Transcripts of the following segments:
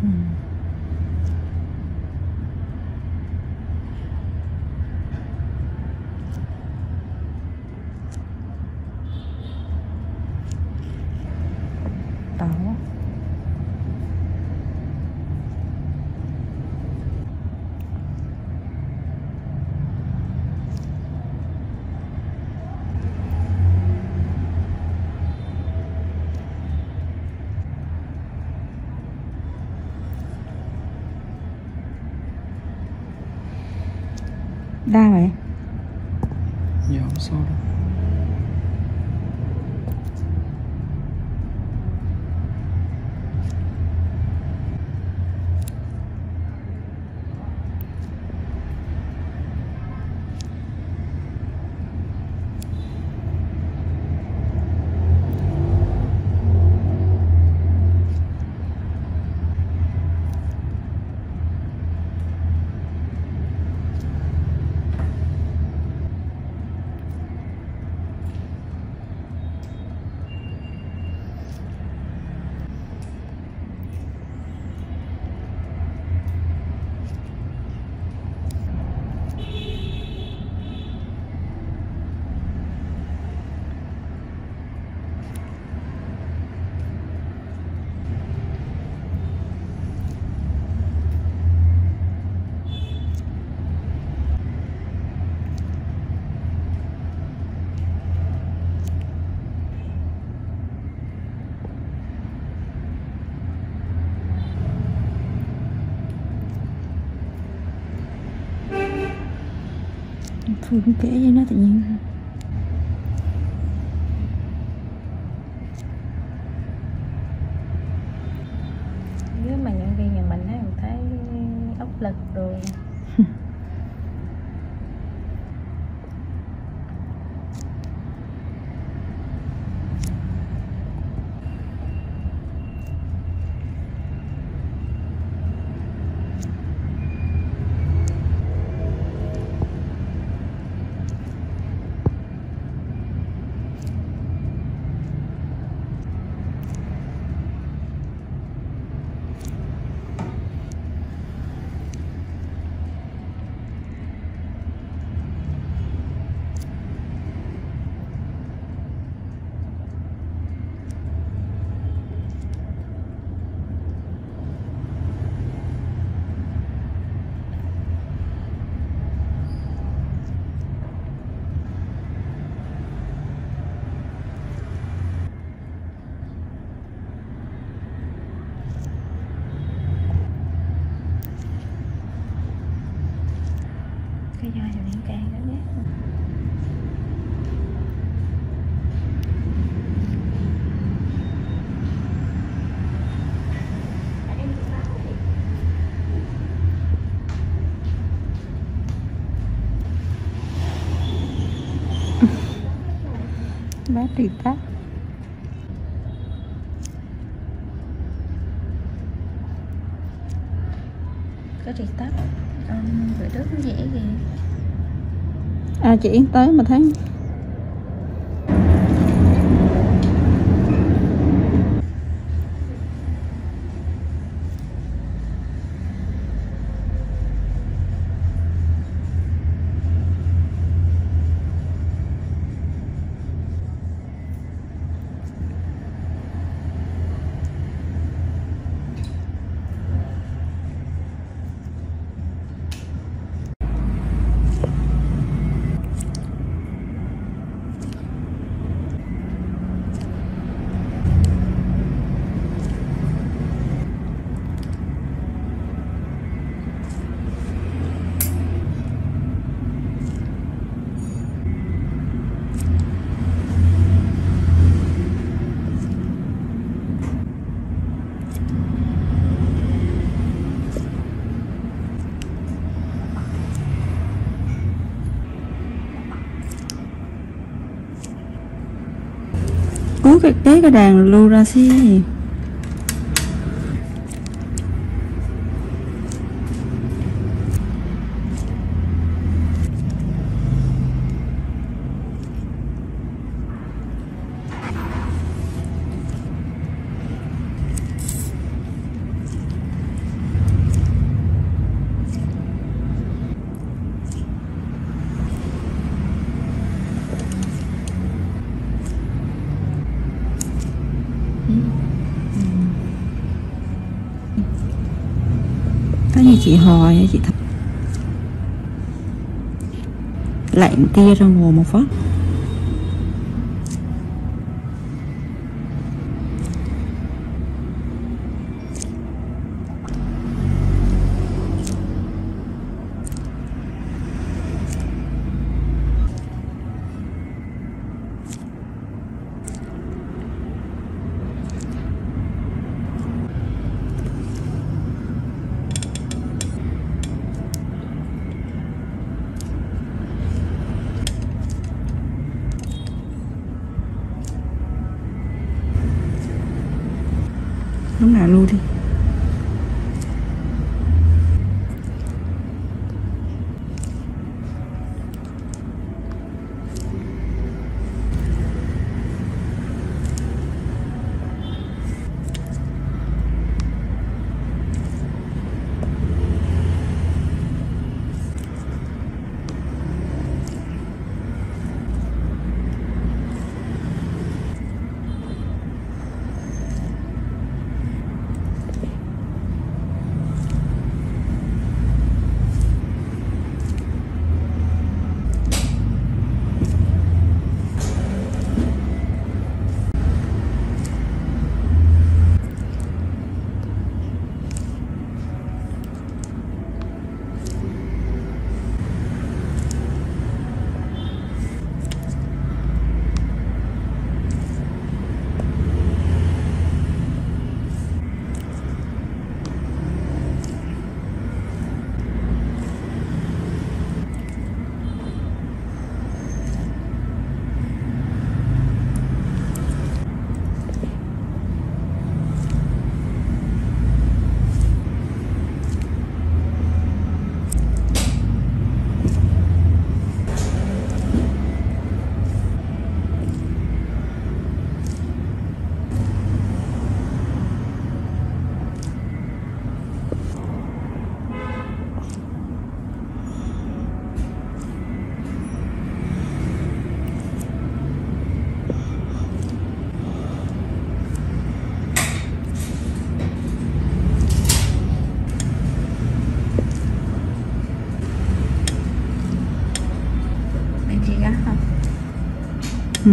Ừ. Tỏ đa vậy. Dạ không sao đâu. Phương cũng kể với nó tự nhiên. Nếu mà nhân viên nhà mình thấy áp lực rồi. Cái dây thì miếng càng đó nhé. Bát thì tắt. Cái thì tắt. Vậy đó cũng dễ ghê. À chị Yến tới mà thấy. Cuối cái đàn Lurasia. thấy như chị Hồi chị thật lạnh kia ra ngồi một phát. Lúc nào luôn đi. Ừ.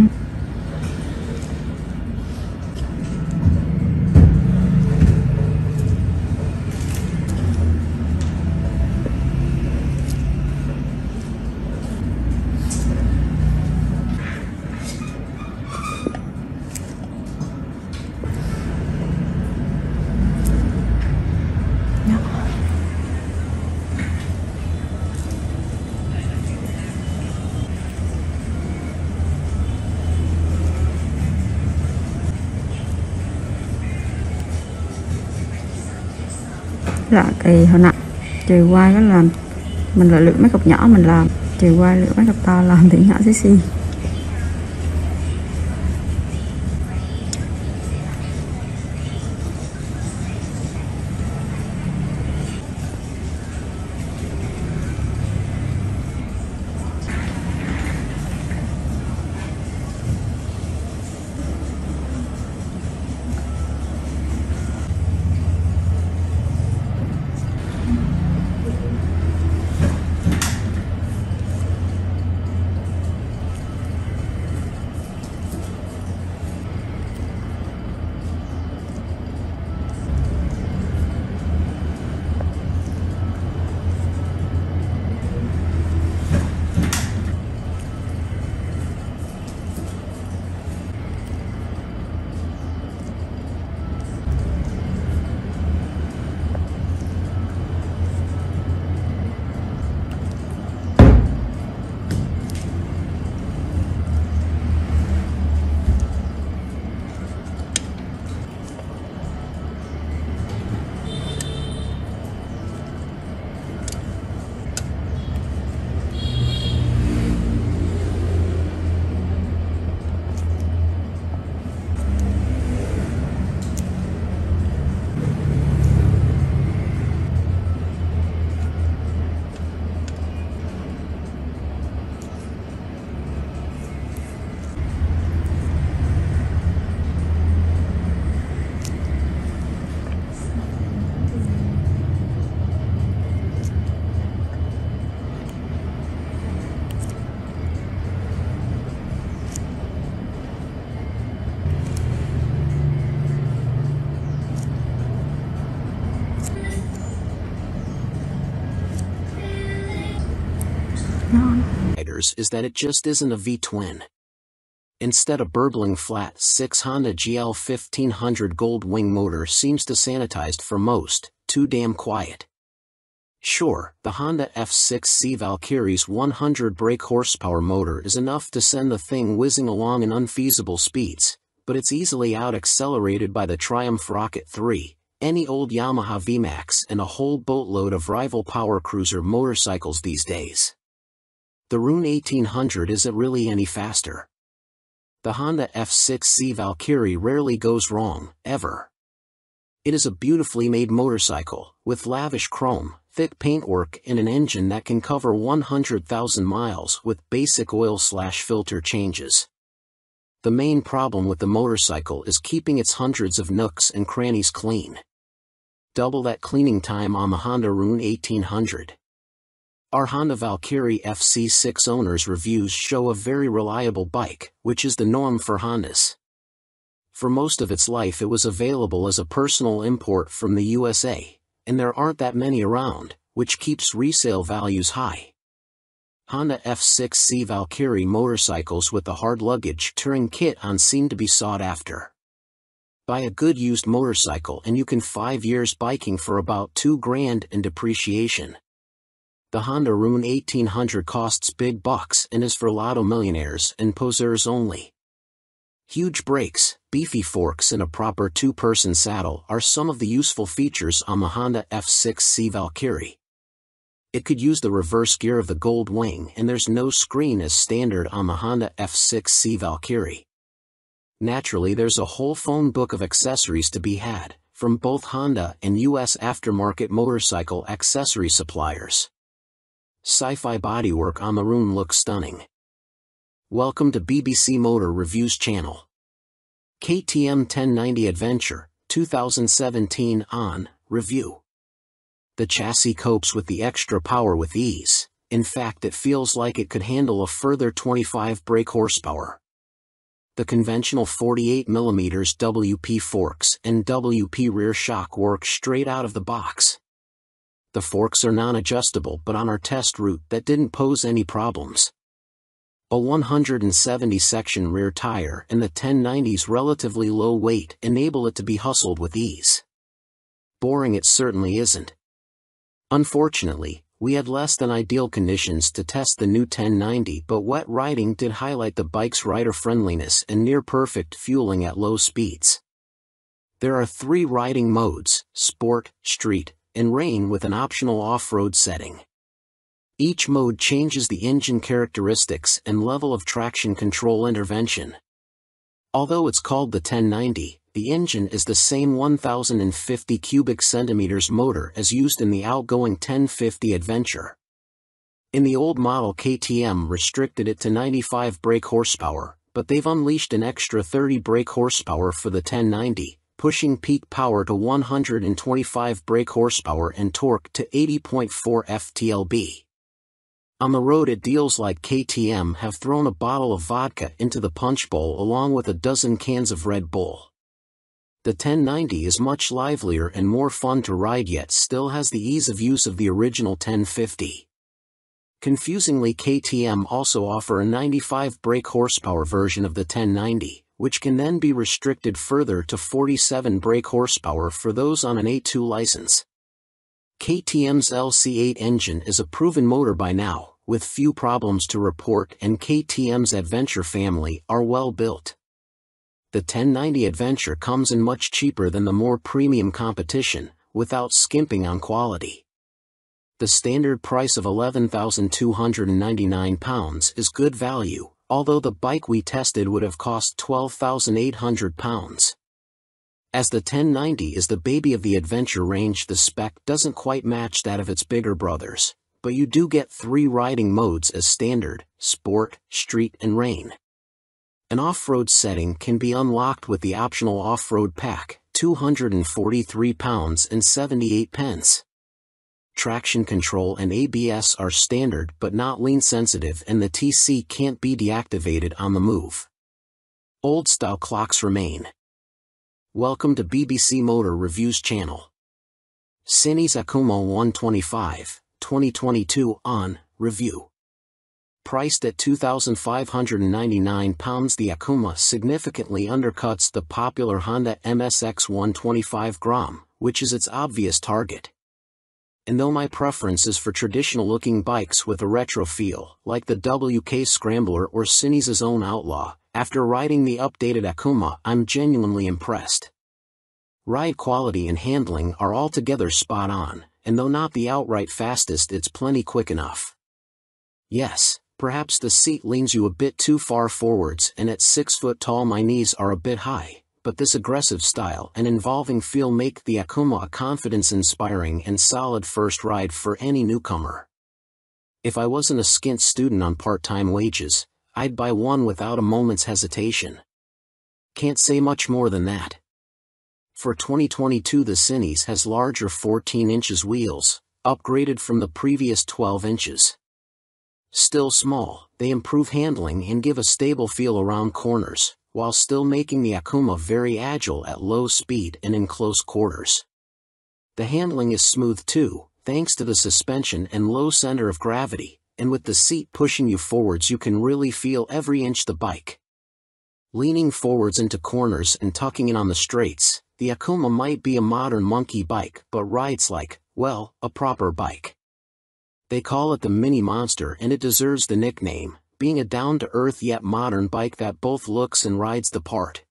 Là cái hồi nãy trừ qua cái làm mình là lựa mấy cọc nhỏ mình làm, trừ qua lựa mấy cọc to làm thì nhỏ xí xí. is that it just isn't a V-twin. Instead, a burbling flat-6 Honda GL 1500 Gold Wing motor seems to sanitized for most, too damn quiet. Sure, the Honda F6C Valkyrie's 100 brake horsepower motor is enough to send the thing whizzing along in unfeasible speeds, but it's easily out-accelerated by the Triumph Rocket 3, any old Yamaha VMAX and a whole boatload of rival power cruiser motorcycles these days. The Rune 1800 isn't really any faster. The Honda F6C Valkyrie rarely goes wrong, ever. It is a beautifully made motorcycle, with lavish chrome, thick paintwork and an engine that can cover 100,000 miles with basic oil/filter changes. The main problem with the motorcycle is keeping its hundreds of nooks and crannies clean. Double that cleaning time on the Honda Rune 1800. Our Honda Valkyrie FC6 owners' reviews show a very reliable bike, which is the norm for Hondas. For most of its life it was available as a personal import from the USA, and there aren't that many around, which keeps resale values high. Honda F6C Valkyrie motorcycles with the hard luggage touring kit on seem to be sought after. Buy a good used motorcycle and you can 5 years biking for about $2,000 in depreciation. The Honda Rune 1800 costs big bucks and is for lotto millionaires and poseurs only. Huge brakes, beefy forks and a proper two-person saddle are some of the useful features on the Honda F6C Valkyrie. It could use the reverse gear of the Gold Wing and there's no screen as standard on the Honda F6C Valkyrie. Naturally, there's a whole phone book of accessories to be had, from both Honda and US aftermarket motorcycle accessory suppliers. Sci-fi bodywork on the Rune looks stunning. Welcome to BBC Motor Reviews channel. KTM 1090 Adventure, 2017 on review. The chassis copes with the extra power with ease. In fact, it feels like it could handle a further 25 brake horsepower. The conventional 48mm WP forks and WP rear shock work straight out of the box. The forks are non-adjustable, but on our test route that didn't pose any problems. A 170 section rear tire and the 1090's relatively low weight enable it to be hustled with ease. Boring it certainly isn't. Unfortunately, we had less than ideal conditions to test the new 1090, but wet riding did highlight the bike's rider friendliness and near perfect fueling at low speeds. There are 3 riding modes: Sport, Street, and Rain, with an optional off-road setting. Each mode changes the engine characteristics and level of traction control intervention. Although it's called the 1090, the engine is the same 1050 cubic centimeters motor as used in the outgoing 1050 Adventure. In the old model, KTM restricted it to 95 brake horsepower, but they've unleashed an extra 30 brake horsepower for the 1090, pushing peak power to 125 brake horsepower and torque to 80.4 ft-lb. On the road, it deals like KTM have thrown a bottle of vodka into the punch bowl along with a dozen cans of Red Bull. The 1090 is much livelier and more fun to ride, yet still has the ease of use of the original 1050. Confusingly, KTM also offer a 95 brake horsepower version of the 1090, which can then be restricted further to 47 brake horsepower for those on an A2 license. KTM's LC8 engine is a proven motor by now, with few problems to report, and KTM's Adventure family are well built. The 1090 Adventure comes in much cheaper than the more premium competition, without skimping on quality. The standard price of £11,299 is good value, although the bike we tested would have cost £12,800. As the 1090 is the baby of the Adventure range, the spec doesn't quite match that of its bigger brothers, but you do get 3 riding modes as standard: Sport, Street and Rain. An off-road setting can be unlocked with the optional off-road pack, £243 and 78 pence. Traction control and ABS are standard but not lean sensitive, and the TC can't be deactivated on the move. Old-style clocks remain. Welcome to BBC Motor Reviews channel. Cine Zakumo 125, 2022 on review. Priced at £2,599, the Akuma significantly undercuts the popular Honda MSX 125 Grom, which is its obvious target. And though my preference is for traditional-looking bikes with a retro feel, like the WK Scrambler or Cines's own Outlaw, after riding the updated Akuma, I'm genuinely impressed. Ride quality and handling are altogether spot on, and though not the outright fastest, it's plenty quick enough. Yes, perhaps the seat leans you a bit too far forwards, and at 6 foot tall my knees are a bit high, but this aggressive style and involving feel make the Akuma a confidence-inspiring and solid first ride for any newcomer. If I wasn't a skint student on part-time wages, I'd buy one without a moment's hesitation. Can't say much more than that. For 2022, the Cines has larger 14 inches wheels, upgraded from the previous 12 inches. Still small, they improve handling and give a stable feel around corners, while still making the Akuma very agile at low speed and in close quarters. The handling is smooth too, thanks to the suspension and low center of gravity, and with the seat pushing you forwards you can really feel every inch the bike. Leaning forwards into corners and tucking in on the straights, the Akuma might be a modern monkey bike but rides like, well, a proper bike. They call it the Mini Monster and it deserves the nickname, being a down-to-earth yet modern bike that both looks and rides the part.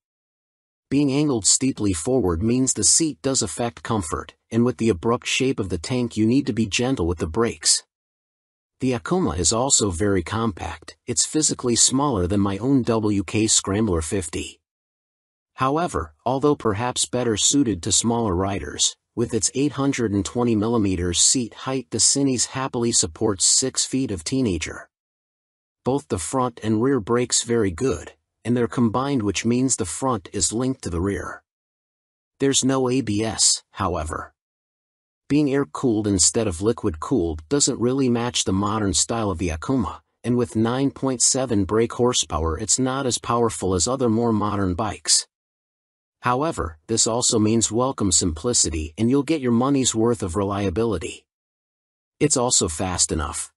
Being angled steeply forward means the seat does affect comfort, and with the abrupt shape of the tank you need to be gentle with the brakes. The Akuma is also very compact, it's physically smaller than my own WK Scrambler 50. However, although perhaps better suited to smaller riders, with its 820mm seat height the Cines happily supports 6 feet of teenager. Both the front and rear brakes very good, and they're combined, which means the front is linked to the rear. There's no ABS, however. Being air-cooled instead of liquid-cooled doesn't really match the modern style of the Akuma, and with 9.7 brake horsepower it's not as powerful as other more modern bikes. However, this also means welcome simplicity and you'll get your money's worth of reliability. It's also fast enough.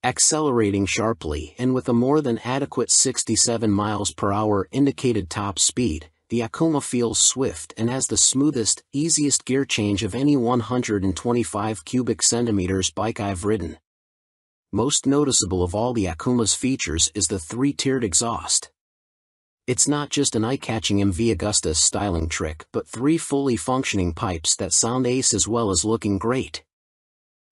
Accelerating sharply and with a more than adequate 67 miles per hour indicated top speed, the Akuma feels swift and has the smoothest, easiest gear change of any 125 cubic centimeters bike I've ridden. Most noticeable of all the Akuma's features is the 3-tiered exhaust. It's not just an eye-catching MV Agusta styling trick but 3 fully functioning pipes that sound ace as well as looking great.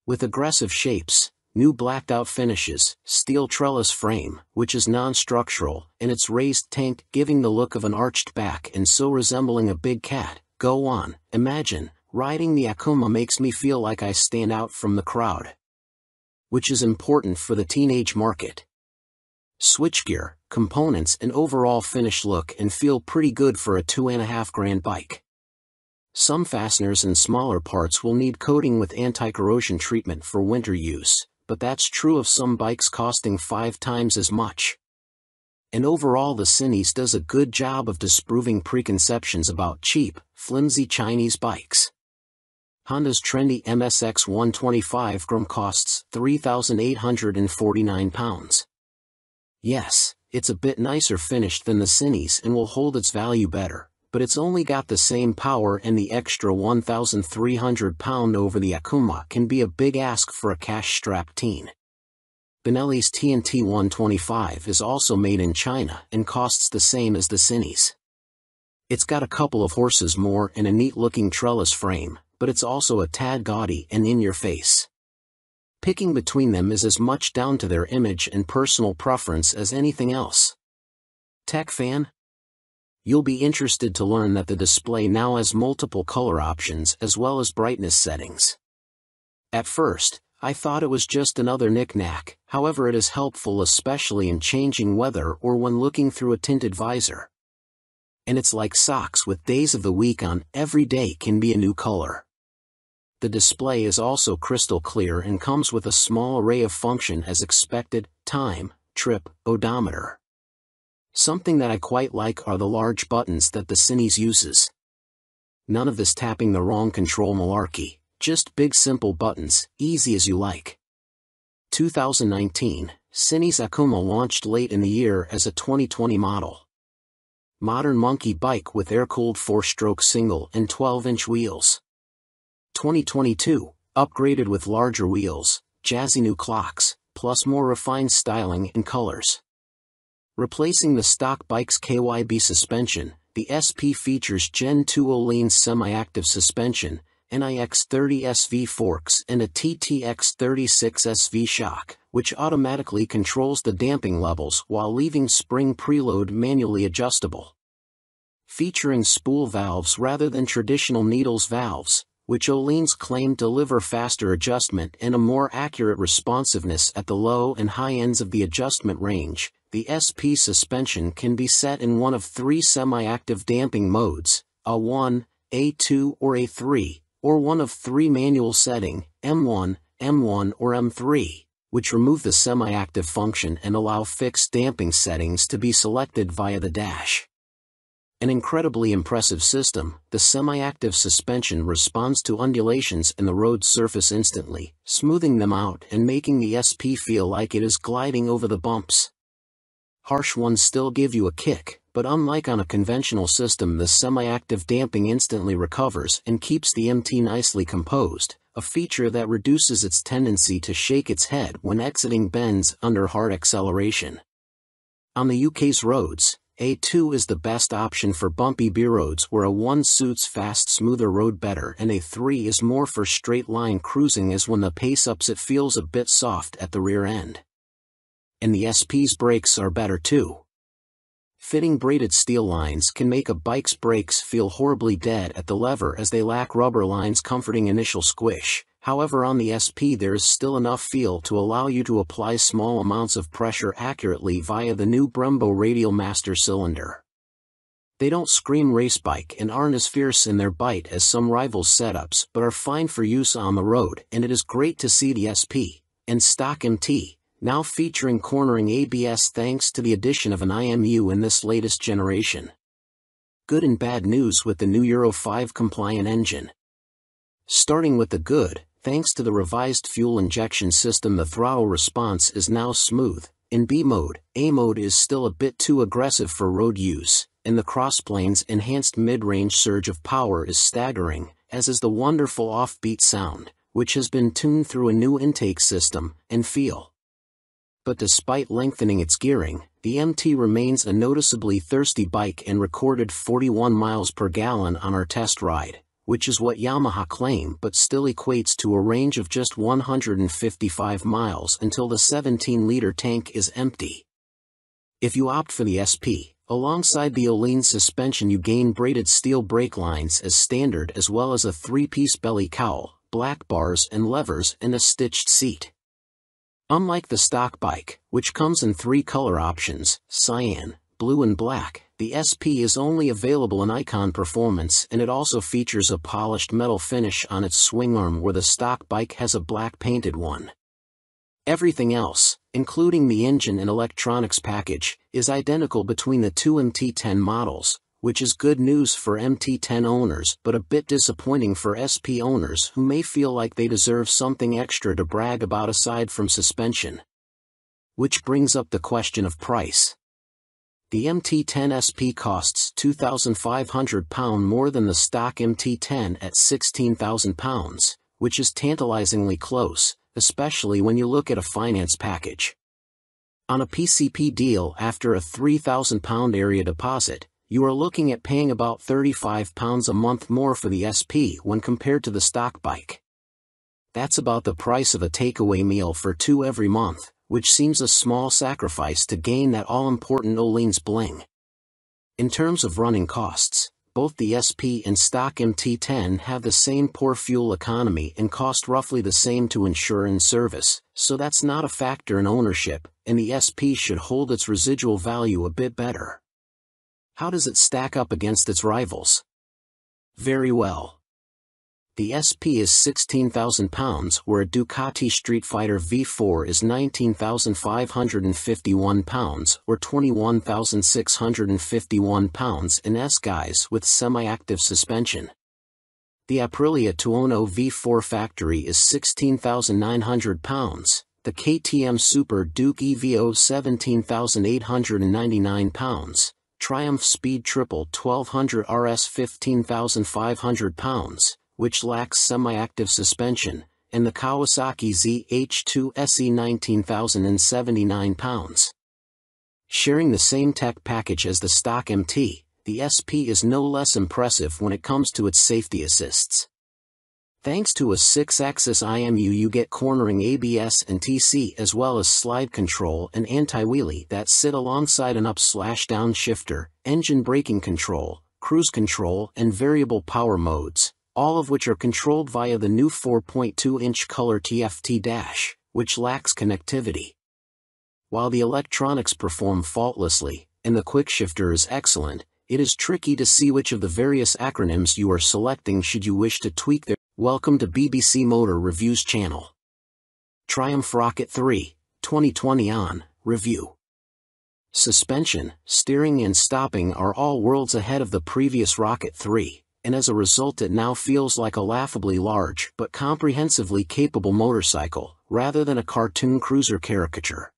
With aggressive shapes, new blacked-out finishes, steel trellis frame, which is non-structural, and its raised tank giving the look of an arched back and so resembling a big cat, go on, imagine, riding the Akuma makes me feel like I stand out from the crowd. Which is important for the teenage market. Switchgear, components and overall finish look and feel pretty good for a $2,500 bike. Some fasteners and smaller parts will need coating with anti-corrosion treatment for winter use, but that's true of some bikes costing 5 times as much. And overall the Cines does a good job of disproving preconceptions about cheap, flimsy Chinese bikes. Honda's trendy MSX 125 Grom costs £3,849. Yes, it's a bit nicer finished than the Cines and will hold its value better, but it's only got the same power, and the extra £1,300 over the Akuma can be a big ask for a cash-strapped teen. Benelli's TNT 125 is also made in China and costs the same as the Cines. It's got a couple of horses more and a neat-looking trellis frame, but it's also a tad gaudy and in your face. Picking between them is as much down to their image and personal preference as anything else. Tech fan? You'll be interested to learn that the display now has multiple color options as well as brightness settings. At first, I thought it was just another knick-knack, however it is helpful especially in changing weather or when looking through a tinted visor. And it's like socks with days of the week on, every day can be a new color. The display is also crystal clear and comes with a small array of function as expected: time, trip, odometer. Something that I quite like are the large buttons that the Cines uses. None of this tapping the wrong control malarkey, just big simple buttons, easy as you like. 2019, Cine's Akuma launched late in the year as a 2020 model. Modern monkey bike with air-cooled 4-stroke single and 12-inch wheels. 2022, upgraded with larger wheels, jazzy new clocks, plus more refined styling and colors. Replacing the stock bike's KYB suspension, the SP features Gen 2 Öhlins semi-active suspension, NIX30 SV forks and a TTX36 SV shock, which automatically controls the damping levels while leaving spring preload manually adjustable. Featuring spool valves rather than traditional needles valves, which Öhlins claim deliver faster adjustment and a more accurate responsiveness at the low and high ends of the adjustment range, the SP suspension can be set in one of 3 semi-active damping modes, A1, A2 or A3, or one of 3 manual setting, M1, M1 or M3, which remove the semi-active function and allow fixed damping settings to be selected via the dash. An incredibly impressive system, the semi-active suspension responds to undulations in the road surface instantly, smoothing them out and making the SP feel like it is gliding over the bumps. Harsh ones still give you a kick, but unlike on a conventional system, the semi-active damping instantly recovers and keeps the MT nicely composed, a feature that reduces its tendency to shake its head when exiting bends under hard acceleration. On the UK's roads, A2 is the best option for bumpy B roads where A1 suits fast, smoother road better, and A3 is more for straight-line cruising, as when the pace ups it feels a bit soft at the rear end. And the SP's brakes are better too. Fitting braided steel lines can make a bike's brakes feel horribly dead at the lever as they lack rubber lines comforting initial squish. However, on the SP there is still enough feel to allow you to apply small amounts of pressure accurately via the new Brembo Radial Master cylinder. They don't scream race bike and aren't as fierce in their bite as some rivals' setups, but are fine for use on the road, and it is great to see the SP and stock MT now featuring cornering ABS thanks to the addition of an IMU in this latest generation. Good and bad news with the new Euro 5 compliant engine. Starting with the good, thanks to the revised fuel injection system, the throttle response is now smooth. In B mode, A mode is still a bit too aggressive for road use, and the crossplane's enhanced mid-range surge of power is staggering, as is the wonderful offbeat sound, which has been tuned through a new intake system and feel. But despite lengthening its gearing, the MT remains a noticeably thirsty bike and recorded 41 miles per gallon on our test ride, which is what Yamaha claim, but still equates to a range of just 155 miles until the 17-liter tank is empty. If you opt for the SP, alongside the Öhlins suspension you gain braided steel brake lines as standard, as well as a 3-piece belly cowl, black bars and levers, and a stitched seat. Unlike the stock bike, which comes in 3 color options, cyan, blue and black, the SP is only available in Icon Performance, and it also features a polished metal finish on its swing arm where the stock bike has a black painted one. Everything else, including the engine and electronics package, is identical between the 2 MT10 models, which is good news for MT10 owners but a bit disappointing for SP owners who may feel like they deserve something extra to brag about aside from suspension. Which brings up the question of price. The MT10 SP costs £2,500 more than the stock MT10 at £16,000, which is tantalizingly close, especially when you look at a finance package. On a PCP deal after a £3,000 area deposit, you are looking at paying about £35 a month more for the SP when compared to the stock bike. That's about the price of a takeaway meal for 2 every month, which seems a small sacrifice to gain that all-important Öhlins bling. In terms of running costs, both the SP and stock MT10 have the same poor fuel economy and cost roughly the same to insure and service, so that's not a factor in ownership, and the SP should hold its residual value a bit better. How does it stack up against its rivals? Very well. The SP is £16,000, where a Ducati Street Fighter V4 is £19,551 or £21,651 in S-guise with semi-active suspension. The Aprilia Tuono V4 factory is £16,900, the KTM Super Duke EVO 17,899 pounds, Triumph Speed Triple 1200 RS 15,500 pounds, which lacks semi-active suspension, and the Kawasaki ZH2 SE 19,079 pounds. Sharing the same tech package as the stock MT, the SP is no less impressive when it comes to its safety assists. Thanks to a 6-axis IMU, you get cornering ABS and TC as well as slide control and anti-wheelie that sit alongside an up/down shifter, engine braking control, cruise control and variable power modes, all of which are controlled via the new 4.2-inch color TFT dash, which lacks connectivity. While the electronics perform faultlessly, and the quick shifter is excellent, it is tricky to see which of the various acronyms you are selecting should you wish to tweak their. Welcome to BBC Motor Reviews channel. Triumph Rocket 3, 2020 on review. Suspension, steering and stopping are all worlds ahead of the previous Rocket 3, and as a result it now feels like a laughably large but comprehensively capable motorcycle, rather than a cartoon cruiser caricature.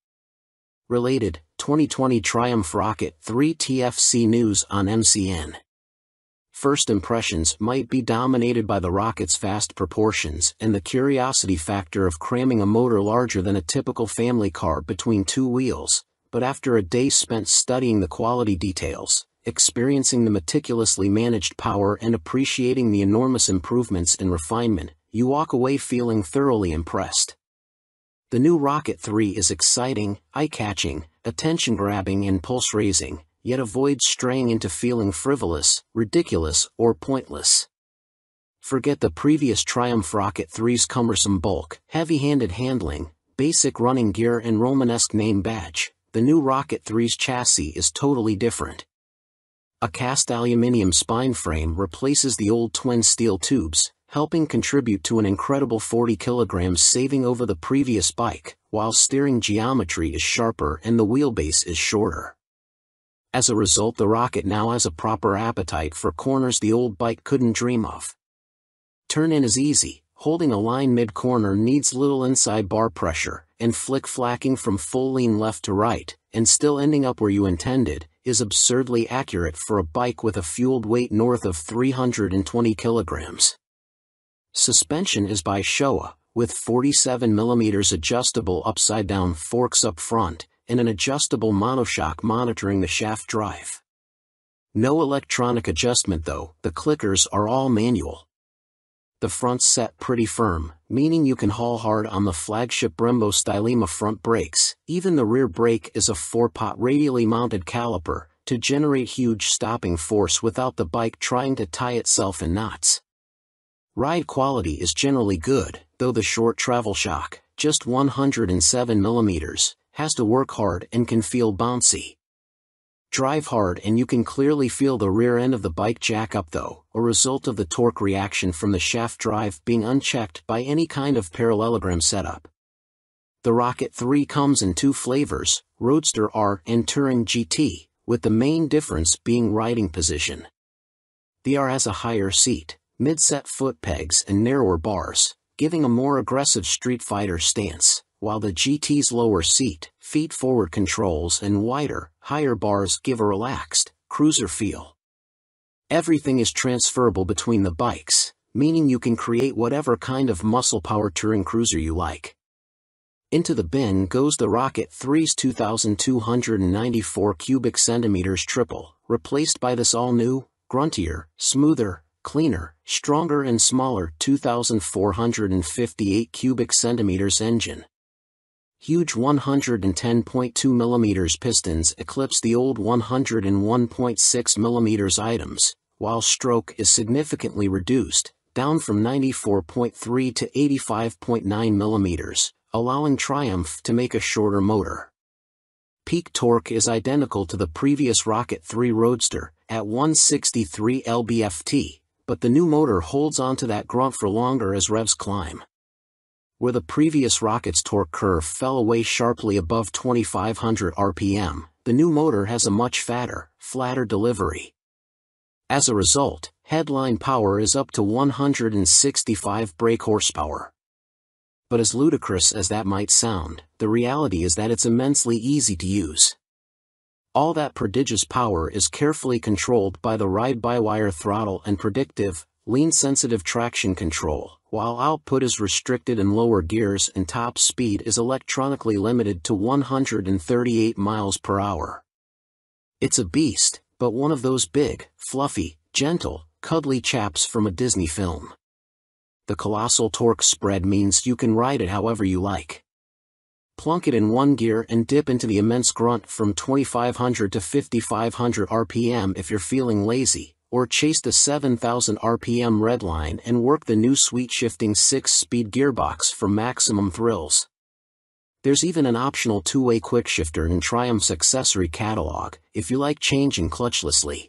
Related, 2020 Triumph Rocket 3 TFC news on MCN. First impressions might be dominated by the rocket's vast proportions and the curiosity factor of cramming a motor larger than a typical family car between two wheels, but after a day spent studying the quality details, experiencing the meticulously managed power and appreciating the enormous improvements and refinement, you walk away feeling thoroughly impressed. The new Rocket 3 is exciting, eye-catching, attention-grabbing and pulse-raising, yet avoids straying into feeling frivolous, ridiculous, or pointless. Forget the previous Triumph Rocket 3's cumbersome bulk, heavy-handed handling, basic running gear and Romanesque name badge. The new Rocket 3's chassis is totally different. A cast aluminium spine frame replaces the old twin steel tubes, helping contribute to an incredible 40 kilograms saving over the previous bike, while steering geometry is sharper and the wheelbase is shorter. As a result, the Rocket now has a proper appetite for corners the old bike couldn't dream of. Turn-in is easy, holding a line mid-corner needs little inside bar pressure, and flick-flacking from full lean left to right, and still ending up where you intended, is absurdly accurate for a bike with a fueled weight north of 320 kilograms. Suspension is by Showa, with 47mm adjustable upside-down forks up front, and an adjustable monoshock monitoring the shaft drive. No electronic adjustment though, the clickers are all manual. The front's set pretty firm, meaning you can haul hard on the flagship Brembo Stylema front brakes. Even the rear brake is a 4-pot radially mounted caliper, to generate huge stopping force without the bike trying to tie itself in knots. Ride quality is generally good, though the short travel shock, just 107mm, has to work hard and can feel bouncy. Drive hard and you can clearly feel the rear end of the bike jack up though, a result of the torque reaction from the shaft drive being unchecked by any kind of parallelogram setup. The Rocket 3 comes in two flavors, Roadster R and Touring GT, with the main difference being riding position. The R has a higher seat, mid-set foot pegs and narrower bars, giving a more aggressive Street Fighter stance, while the GT's lower seat, feet-forward controls and wider, higher bars give a relaxed, cruiser feel. Everything is transferable between the bikes, meaning you can create whatever kind of muscle power touring cruiser you like. Into the bin goes the Rocket 3's 2,294 cubic centimeters triple, replaced by this all-new, gruntier, smoother, cleaner, stronger and smaller 2,458 cubic centimeters engine. Huge 110.2mm pistons eclipse the old 101.6mm items, while stroke is significantly reduced, down from 94.3 to 85.9mm, allowing Triumph to make a shorter motor. Peak torque is identical to the previous Rocket 3 Roadster, at 163 lb-ft, but the new motor holds onto that grunt for longer as revs climb. Where the previous Rocket's torque curve fell away sharply above 2,500 RPM, the new motor has a much fatter, flatter delivery. As a result, headline power is up to 165 brake horsepower. But as ludicrous as that might sound, the reality is that it's immensely easy to use. All that prodigious power is carefully controlled by the ride-by-wire throttle and predictive, lean-sensitive traction control, while output is restricted in lower gears and top speed is electronically limited to 138 miles per hour. It's a beast, but one of those big, fluffy, gentle, cuddly chaps from a Disney film. The colossal torque spread means you can ride it however you like. Plunk it in one gear and dip into the immense grunt from 2500 to 5500 RPM if you're feeling lazy, or chase the 7000 RPM redline and work the new sweet-shifting 6-speed gearbox for maximum thrills. There's even an optional two-way quickshifter in Triumph's accessory catalog, if you like changing clutchlessly.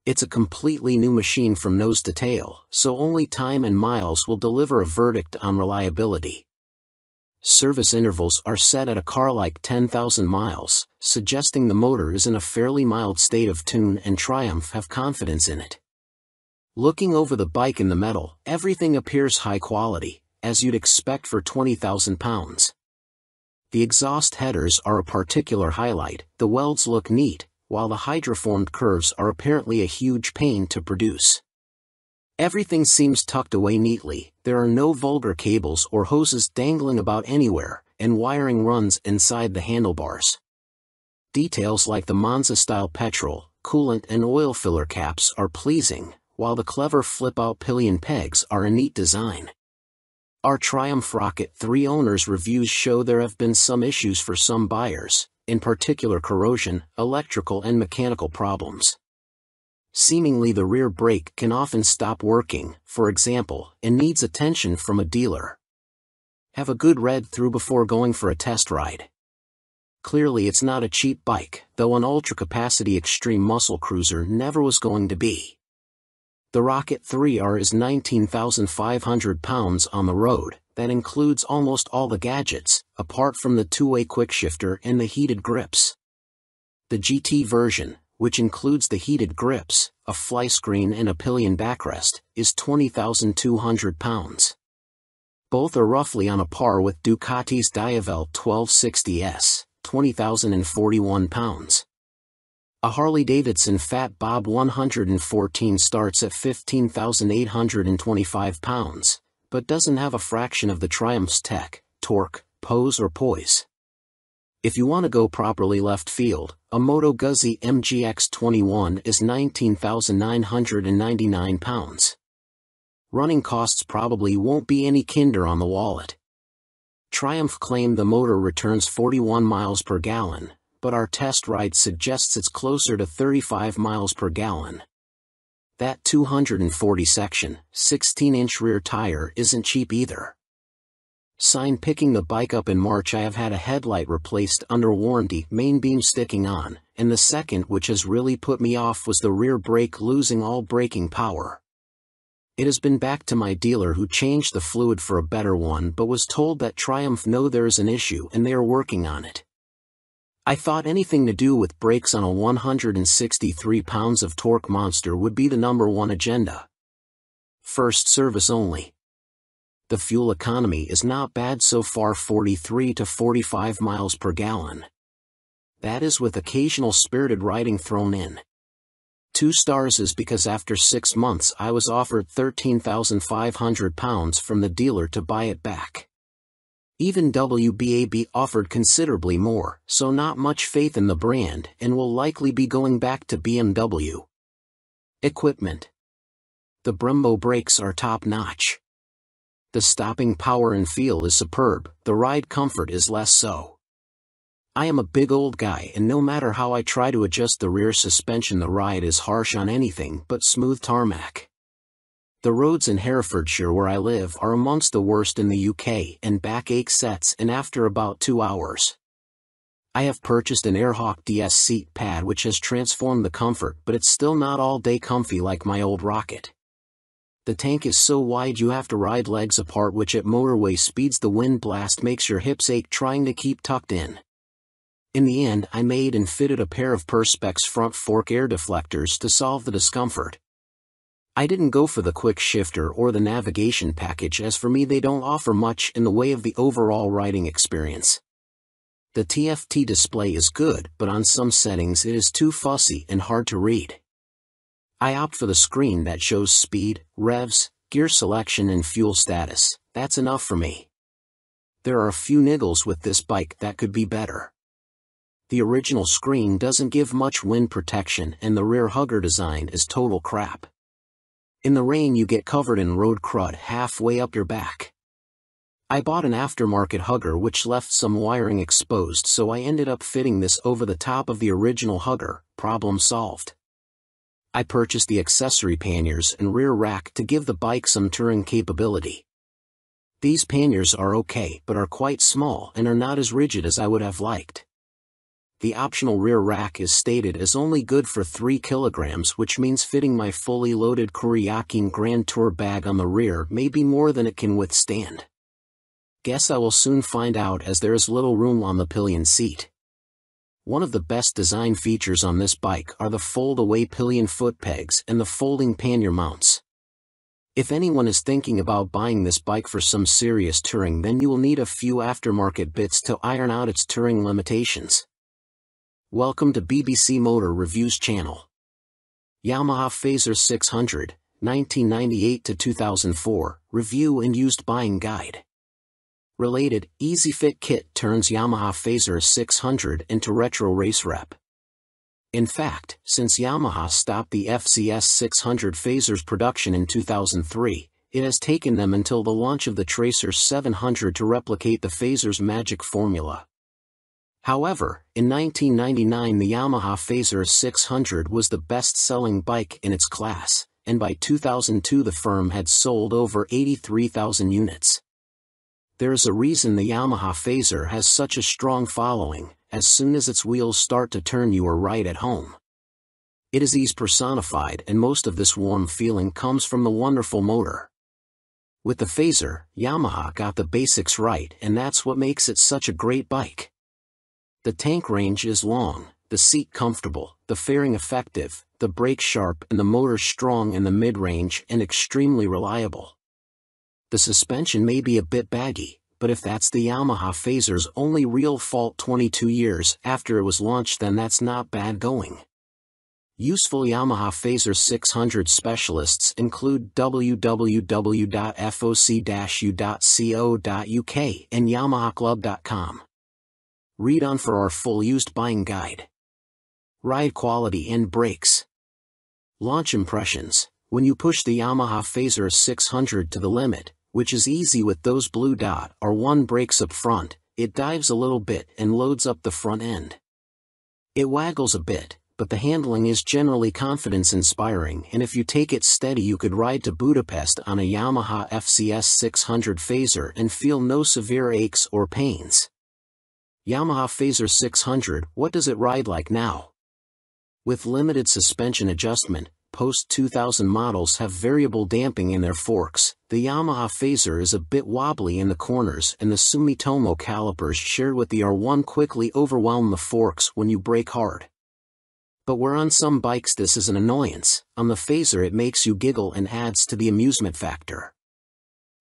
It's a completely new machine from nose to tail, so only time and miles will deliver a verdict on reliability. Service intervals are set at a car like 10,000 miles, suggesting the motor is in a fairly mild state of tune and Triumph have confidence in it. Looking over the bike in the metal, everything appears high quality, as you'd expect for 20,000 pounds. The exhaust headers are a particular highlight, the welds look neat, while the hydroformed curves are apparently a huge pain to produce. Everything seems tucked away neatly, there are no vulgar cables or hoses dangling about anywhere, and wiring runs inside the handlebars. Details like the Monza-style petrol, coolant and oil filler caps are pleasing, while the clever flip-out pillion pegs are a neat design. Our Triumph Rocket 3 owners' reviews show there have been some issues for some buyers, in particular corrosion, electrical and mechanical problems. Seemingly the rear brake can often stop working, for example, and needs attention from a dealer. Have a good read through before going for a test ride. Clearly it's not a cheap bike, though an ultra-capacity extreme muscle cruiser never was going to be. The Rocket 3R is 19,500 pounds on the road, that includes almost all the gadgets, apart from the two-way quickshifter and the heated grips. The GT version, which includes the heated grips, a fly screen and a pillion backrest, is 20,200 pounds. Both are roughly on a par with Ducati's Diavel 1260S, 20,041 pounds. A Harley-Davidson Fat Bob 114 starts at 15,825 pounds, but doesn't have a fraction of the Triumph's tech, torque, pose or poise. If you want to go properly left field, a Moto Guzzi MGX21 is 19,999 pounds. Running costs probably won't be any kinder on the wallet. Triumph claimed the motor returns 41 miles per gallon, but our test ride suggests it's closer to 35 miles per gallon. That 240 section, 16-inch rear tire isn't cheap either. Picking the bike up in March, I have had a headlight replaced under warranty, main beam sticking on, and the second which has really put me off was the rear brake losing all braking power. It has been back to my dealer who changed the fluid for a better one but was told that Triumph know there is an issue and they are working on it. I thought anything to do with brakes on a 163 pounds of torque monster would be the #1 agenda. First service only. The fuel economy is not bad so far, 43 to 45 miles per gallon. That is with occasional spirited riding thrown in. 2 stars is because after 6 months I was offered 13,500 pounds from the dealer to buy it back. Even WBAB offered considerably more, so not much faith in the brand and will likely be going back to BMW. Equipment. The Brembo brakes are top-notch. The stopping power and feel is superb, the ride comfort is less so. I am a big old guy and no matter how I try to adjust the rear suspension, the ride is harsh on anything but smooth tarmac. The roads in Herefordshire where I live are amongst the worst in the UK and backache sets in after about 2 hours. I have purchased an Airhawk DS seat pad which has transformed the comfort, but it's still not all day comfy like my old Rocket. The tank is so wide you have to ride legs apart, which at motorway speeds the wind blast makes your hips ache trying to keep tucked in. In the end I made and fitted a pair of Perspex front fork air deflectors to solve the discomfort. I didn't go for the quick shifter or the navigation package, as for me they don't offer much in the way of the overall riding experience. The TFT display is good, but on some settings it is too fussy and hard to read. I opt for the screen that shows speed, revs, gear selection and fuel status. That's enough for me. There are a few niggles with this bike that could be better. The original screen doesn't give much wind protection and the rear hugger design is total crap. In the rain you get covered in road crud halfway up your back. I bought an aftermarket hugger which left some wiring exposed, so I ended up fitting this over the top of the original hugger. Problem solved. I purchased the accessory panniers and rear rack to give the bike some touring capability. These panniers are okay, but are quite small and are not as rigid as I would have liked. The optional rear rack is stated as only good for 3 kilograms, which means fitting my fully loaded Kuryakyn Grand Tour bag on the rear may be more than it can withstand. Guess I will soon find out, as there is little room on the pillion seat. One of the best design features on this bike are the fold-away pillion foot pegs and the folding pannier mounts. If anyone is thinking about buying this bike for some serious touring, then you will need a few aftermarket bits to iron out its touring limitations. Welcome to BBC Motor Reviews channel. Yamaha Fazer 600, 1998 to 2004, Review and Used Buying Guide. Related, Easy Fit Kit turns Yamaha Fazer 600 into retro race rep. In fact, since Yamaha stopped the FZS 600 Fazer's production in 2003, it has taken them until the launch of the Tracer 700 to replicate the Fazer's magic formula. However, in 1999 the Yamaha Fazer 600 was the best-selling bike in its class, and by 2002 the firm had sold over 83,000 units. There is a reason the Yamaha Fazer has such a strong following. As soon as its wheels start to turn you are right at home. It is ease personified, and most of this warm feeling comes from the wonderful motor. With the Fazer, Yamaha got the basics right, and that's what makes it such a great bike. The tank range is long, the seat comfortable, the fairing effective, the brake sharp and the motor strong in the mid-range and extremely reliable. The suspension may be a bit baggy, but if that's the Yamaha Fazer's only real fault 22 years after it was launched, then that's not bad going. Useful Yamaha Fazer 600 specialists include www.foc-u.co.uk and yamahaclub.com. Read on for our full used buying guide. Ride quality and brakes. Launch impressions. When you push the Yamaha Fazer 600 to the limit, which is easy with those blue dot or 1 brakes up front, it dives a little bit and loads up the front end. It waggles a bit, but the handling is generally confidence-inspiring, and if you take it steady you could ride to Budapest on a Yamaha FZS 600 Fazer and feel no severe aches or pains. Yamaha Fazer 600, what does it ride like now? With limited suspension adjustment, post-2000 models have variable damping in their forks. The Yamaha Fazer is a bit wobbly in the corners, and the Sumitomo calipers shared with the R1 quickly overwhelm the forks when you brake hard. But where on some bikes this is an annoyance, on the Fazer it makes you giggle and adds to the amusement factor.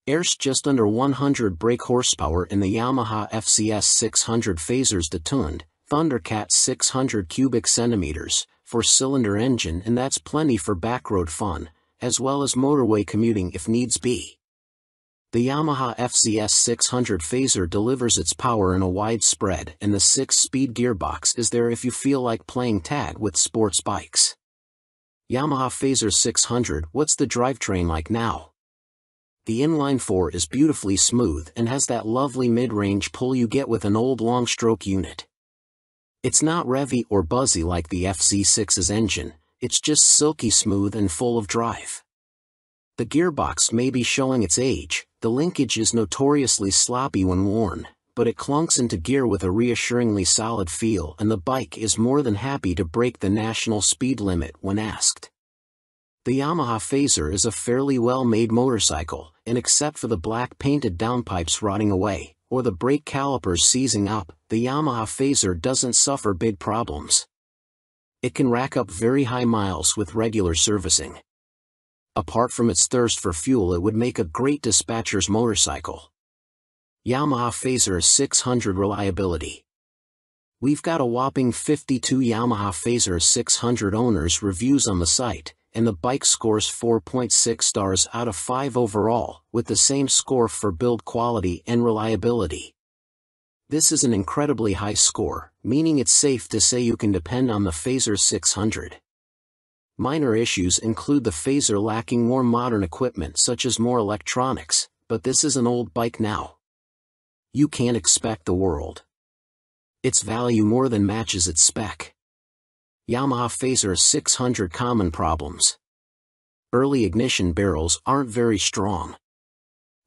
There's just under 100 brake horsepower in the Yamaha FZS 600 Fazer's detuned Thundercat 600 cubic centimeters, 4-cylinder engine, and that's plenty for backroad fun, as well as motorway commuting if needs be. The Yamaha FZS 600 Fazer delivers its power in a wide spread, and the 6-speed gearbox is there if you feel like playing tag with sports bikes. Yamaha Fazer 600, what's the drivetrain like now? The inline-4 is beautifully smooth and has that lovely mid-range pull you get with an old long-stroke unit. It's not revvy or buzzy like the FZ6's engine, it's just silky smooth and full of drive. The gearbox may be showing its age, the linkage is notoriously sloppy when worn, but it clunks into gear with a reassuringly solid feel, and the bike is more than happy to break the national speed limit when asked. The Yamaha Fazer is a fairly well-made motorcycle, and except for the black painted downpipes rotting away, or the brake calipers seizing up, the Yamaha Fazer doesn't suffer big problems. It can rack up very high miles with regular servicing. Apart from its thirst for fuel, it would make a great dispatcher's motorcycle. Yamaha Phaser 600 reliability. We've got a whopping 52 Yamaha Phaser 600 owners reviews on the site, and the bike scores 4.6 stars out of 5 overall, with the same score for build quality and reliability. This is an incredibly high score, meaning it's safe to say you can depend on the Phaser 600. Minor issues include the Phaser lacking more modern equipment such as more electronics, but this is an old bike now. You can't expect the world. Its value more than matches its spec. Yamaha Phaser 600 common problems. Early ignition barrels aren't very strong.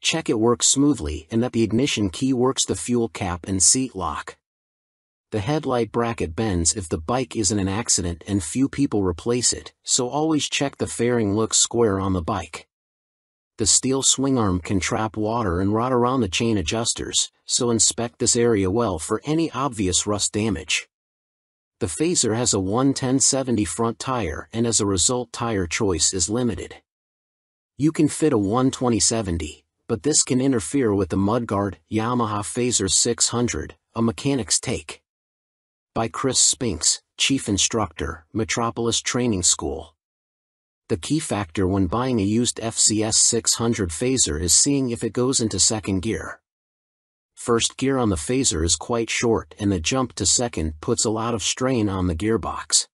Check it works smoothly and that the ignition key works the fuel cap and seat lock. The headlight bracket bends if the bike is in an accident and few people replace it, so always check the fairing looks square on the bike. The steel swing arm can trap water and rot around the chain adjusters, so inspect this area well for any obvious rust damage. The Phaser has a 110/70 front tire and as a result tire choice is limited. You can fit a 120/70, but this can interfere with the mudguard. Yamaha Phaser 600, a mechanic's take. By Chris Spinks, Chief Instructor, Metropolis Training School. The key factor when buying a used FCS 600 Phaser is seeing if it goes into second gear. First gear on the Phaser is quite short and the jump to second puts a lot of strain on the gearbox.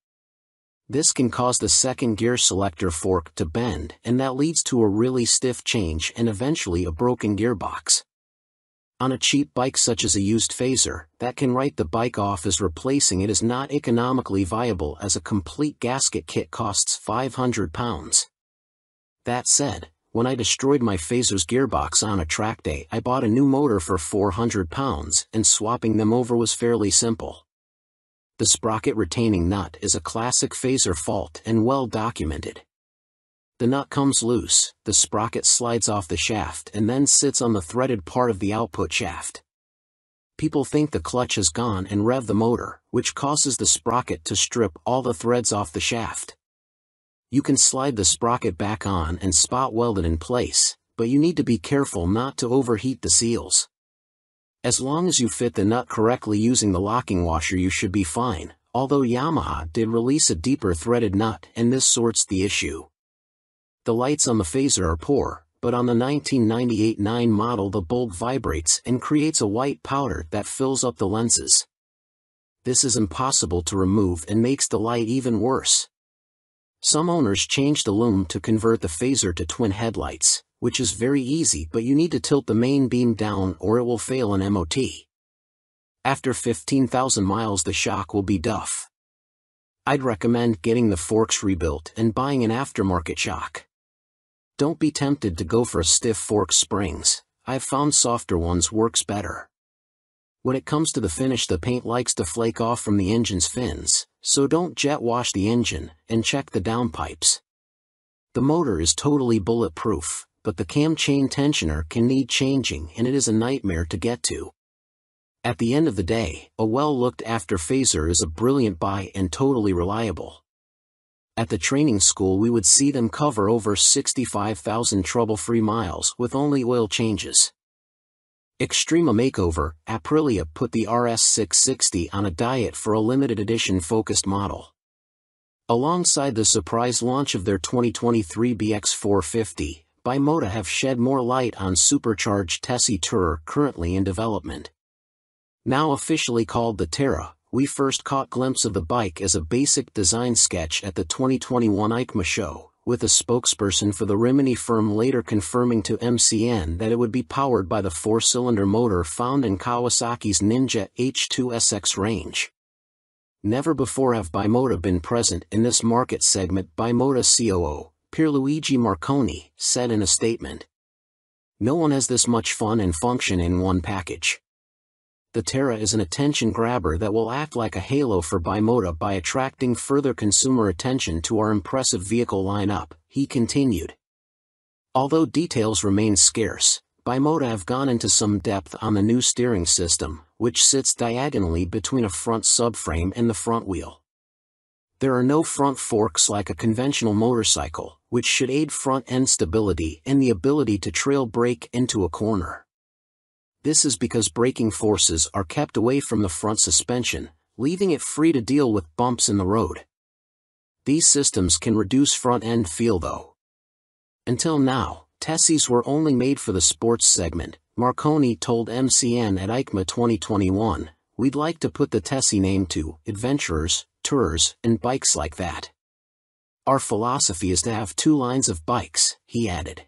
This can cause the second gear selector fork to bend and that leads to a really stiff change and eventually a broken gearbox. On a cheap bike such as a used Phaser, that can write the bike off as replacing it is not economically viable as a complete gasket kit costs £500. That said, when I destroyed my Phaser's gearbox on a track day, I bought a new motor for £400 and swapping them over was fairly simple. The sprocket retaining nut is a classic Phaser fault and well documented. The nut comes loose, the sprocket slides off the shaft and then sits on the threaded part of the output shaft. People think the clutch is gone and rev the motor, which causes the sprocket to strip all the threads off the shaft. You can slide the sprocket back on and spot weld it in place, but you need to be careful not to overheat the seals. As long as you fit the nut correctly using the locking washer you should be fine, although Yamaha did release a deeper threaded nut and this sorts the issue. The lights on the Phaser are poor, but on the 1998 9 model the bulb vibrates and creates a white powder that fills up the lenses. This is impossible to remove and makes the light even worse. Some owners changed the lume to convert the Phaser to twin headlights, which is very easy but you need to tilt the main beam down or it will fail an MOT. After 15,000 miles the shock will be duff. I'd recommend getting the forks rebuilt and buying an aftermarket shock. Don't be tempted to go for a stiff fork springs, I've found softer ones works better. When it comes to the finish the paint likes to flake off from the engine's fins, so don't jet wash the engine, and check the downpipes. The motor is totally bulletproof, but the cam chain tensioner can need changing and it is a nightmare to get to. At the end of the day, a well-looked-after Phaser is a brilliant buy and totally reliable. At the training school we would see them cover over 65,000 trouble-free miles with only oil changes. Extrema Makeover, Aprilia put the RS660 on a diet for a limited edition focused model. Alongside the surprise launch of their 2023 BX450, Bimota have shed more light on supercharged Tessie Tourer currently in development. Now officially called the Terra, we first caught glimpse of the bike as a basic design sketch at the 2021 EICMA show, with a spokesperson for the Rimini firm later confirming to MCN that it would be powered by the 4-cylinder motor found in Kawasaki's Ninja H2SX range. Never before have Bimota been present in this market segment, Bimota COO, Pierluigi Marconi, said in a statement. No one has this much fun and function in one package. The Terra is an attention grabber that will act like a halo for Bimota by attracting further consumer attention to our impressive vehicle lineup, he continued. Although details remain scarce, Bimota have gone into some depth on the new steering system, which sits diagonally between a front subframe and the front wheel. There are no front forks like a conventional motorcycle, which should aid front-end stability and the ability to trail brake into a corner. This is because braking forces are kept away from the front suspension, leaving it free to deal with bumps in the road. These systems can reduce front-end feel though. Until now, Tessies were only made for the sports segment. Marconi told MCN at EICMA 2021, "We'd like to put the Tessie name to adventurers, tours, and bikes like that. Our philosophy is to have two lines of bikes," he added.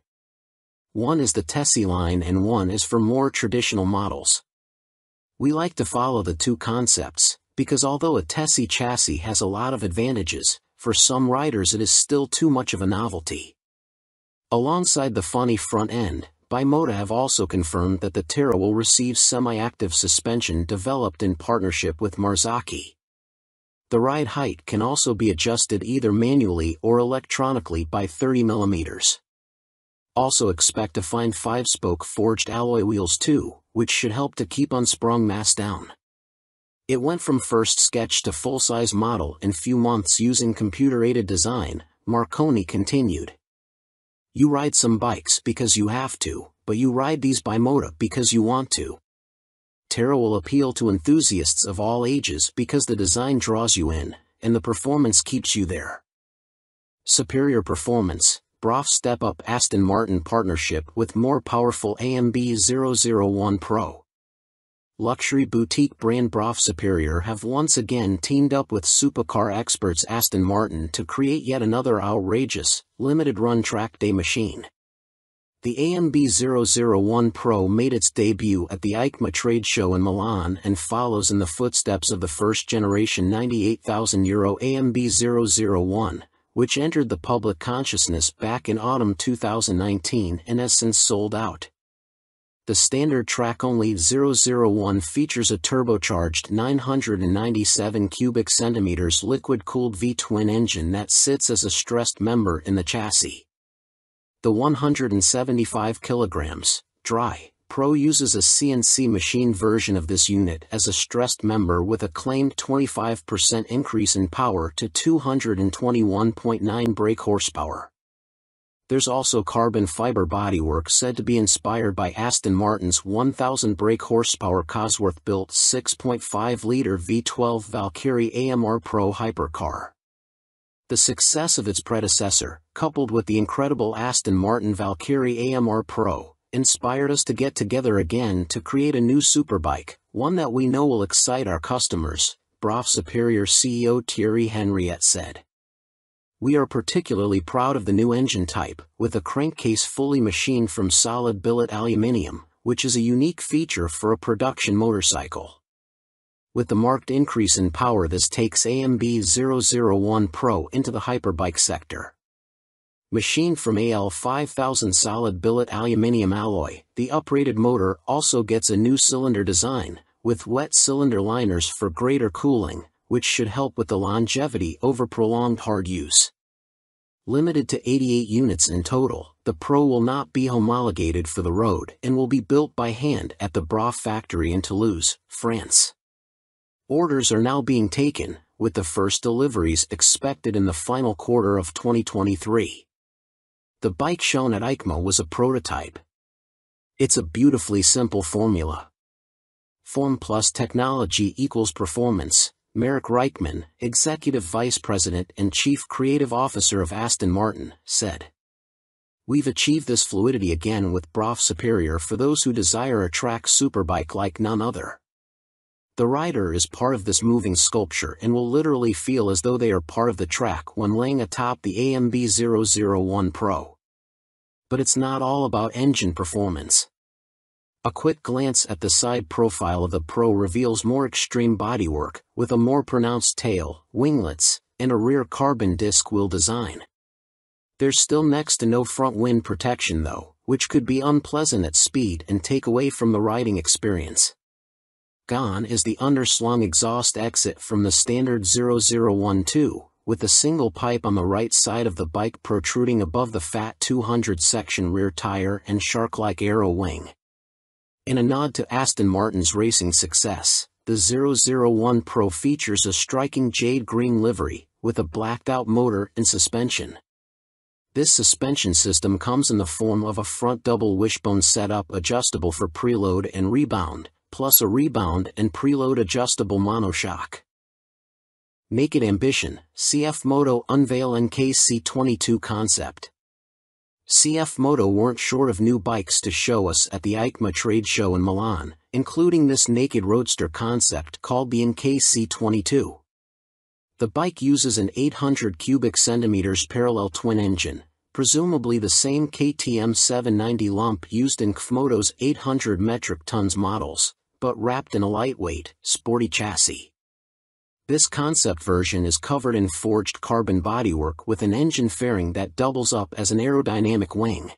One is the Tessie line and one is for more traditional models. We like to follow the two concepts, because although a Tessie chassis has a lot of advantages, for some riders it is still too much of a novelty. Alongside the funny front end, Bimota have also confirmed that the Terra will receive semi-active suspension developed in partnership with Marzocchi. The ride height can also be adjusted either manually or electronically by 30 mm. Also expect to find 5-spoke forged alloy wheels too, which should help to keep unsprung mass down. It went from first sketch to full-size model in few months using computer-aided design, Marconi continued. You ride some bikes because you have to, but you ride these Bimota because you want to. Terra will appeal to enthusiasts of all ages because the design draws you in, and the performance keeps you there. Superior performance, BROF Step Up Aston Martin partnership with more powerful AMB 001 Pro. Luxury boutique brand BROF Superior have once again teamed up with supercar experts Aston Martin to create yet another outrageous, limited-run track day machine. The AMB 001 Pro made its debut at the EICMA trade show in Milan and follows in the footsteps of the first-generation €98,000 AMB 001, which entered the public consciousness back in autumn 2019 and has since sold out. The standard track-only 001 features a turbocharged 997 cubic centimeters liquid-cooled V-twin engine that sits as a stressed member in the chassis. The 175 kilograms, dry, Pro uses a CNC machine version of this unit as a stressed member with a claimed 25% increase in power to 221.9 brake horsepower. There's also carbon fiber bodywork said to be inspired by Aston Martin's 1,000 brake horsepower Cosworth-built 6.5-liter V12 Valkyrie AMR Pro hypercar. The success of its predecessor, coupled with the incredible Aston Martin Valkyrie AMR Pro, inspired us to get together again to create a new superbike, one that we know will excite our customers, BROF Superior CEO Thierry Henriette said. We are particularly proud of the new engine type, with a crankcase fully machined from solid billet aluminium, which is a unique feature for a production motorcycle. With the marked increase in power, this takes AMB 001 Pro into the hyperbike sector. Machined from AL 5000 solid billet aluminium alloy, the uprated motor also gets a new cylinder design, with wet cylinder liners for greater cooling, which should help with the longevity over prolonged hard use. Limited to 88 units in total, the Pro will not be homologated for the road and will be built by hand at the BROF factory in Toulouse, France. Orders are now being taken, with the first deliveries expected in the final quarter of 2023. The bike shown at EICMA was a prototype. It's a beautifully simple formula. Form plus technology equals performance, Marek Reichman, Executive Vice President and Chief Creative Officer of Aston Martin, said. We've achieved this fluidity again with BROF Superior for those who desire a track superbike like none other. The rider is part of this moving sculpture and will literally feel as though they are part of the track when laying atop the AMB 001 Pro. But it's not all about engine performance. A quick glance at the side profile of the Pro reveals more extreme bodywork, with a more pronounced tail, winglets, and a rear carbon disc wheel design. There's still next to no front wind protection though, which could be unpleasant at speed and take away from the riding experience. Gone is the underslung exhaust exit from the standard 001 too, with a single pipe on the right side of the bike protruding above the fat 200 section rear tire and shark-like aero wing. In a nod to Aston Martin's racing success, the 001 Pro features a striking jade green livery, with a blacked-out motor and suspension. This suspension system comes in the form of a front double wishbone setup adjustable for preload and rebound, plus a rebound and preload adjustable monoshock. Naked Ambition, CF Moto unveil NKC22 concept. CF Moto weren't short of new bikes to show us at the EICMA trade show in Milan, including this naked roadster concept called the NKC22. The bike uses an 800 cubic centimeters parallel twin engine, presumably the same KTM 790 lump used in KFMoto's 800 metric tons models, but wrapped in a lightweight, sporty chassis. This concept version is covered in forged carbon bodywork with an engine fairing that doubles up as an aerodynamic wing.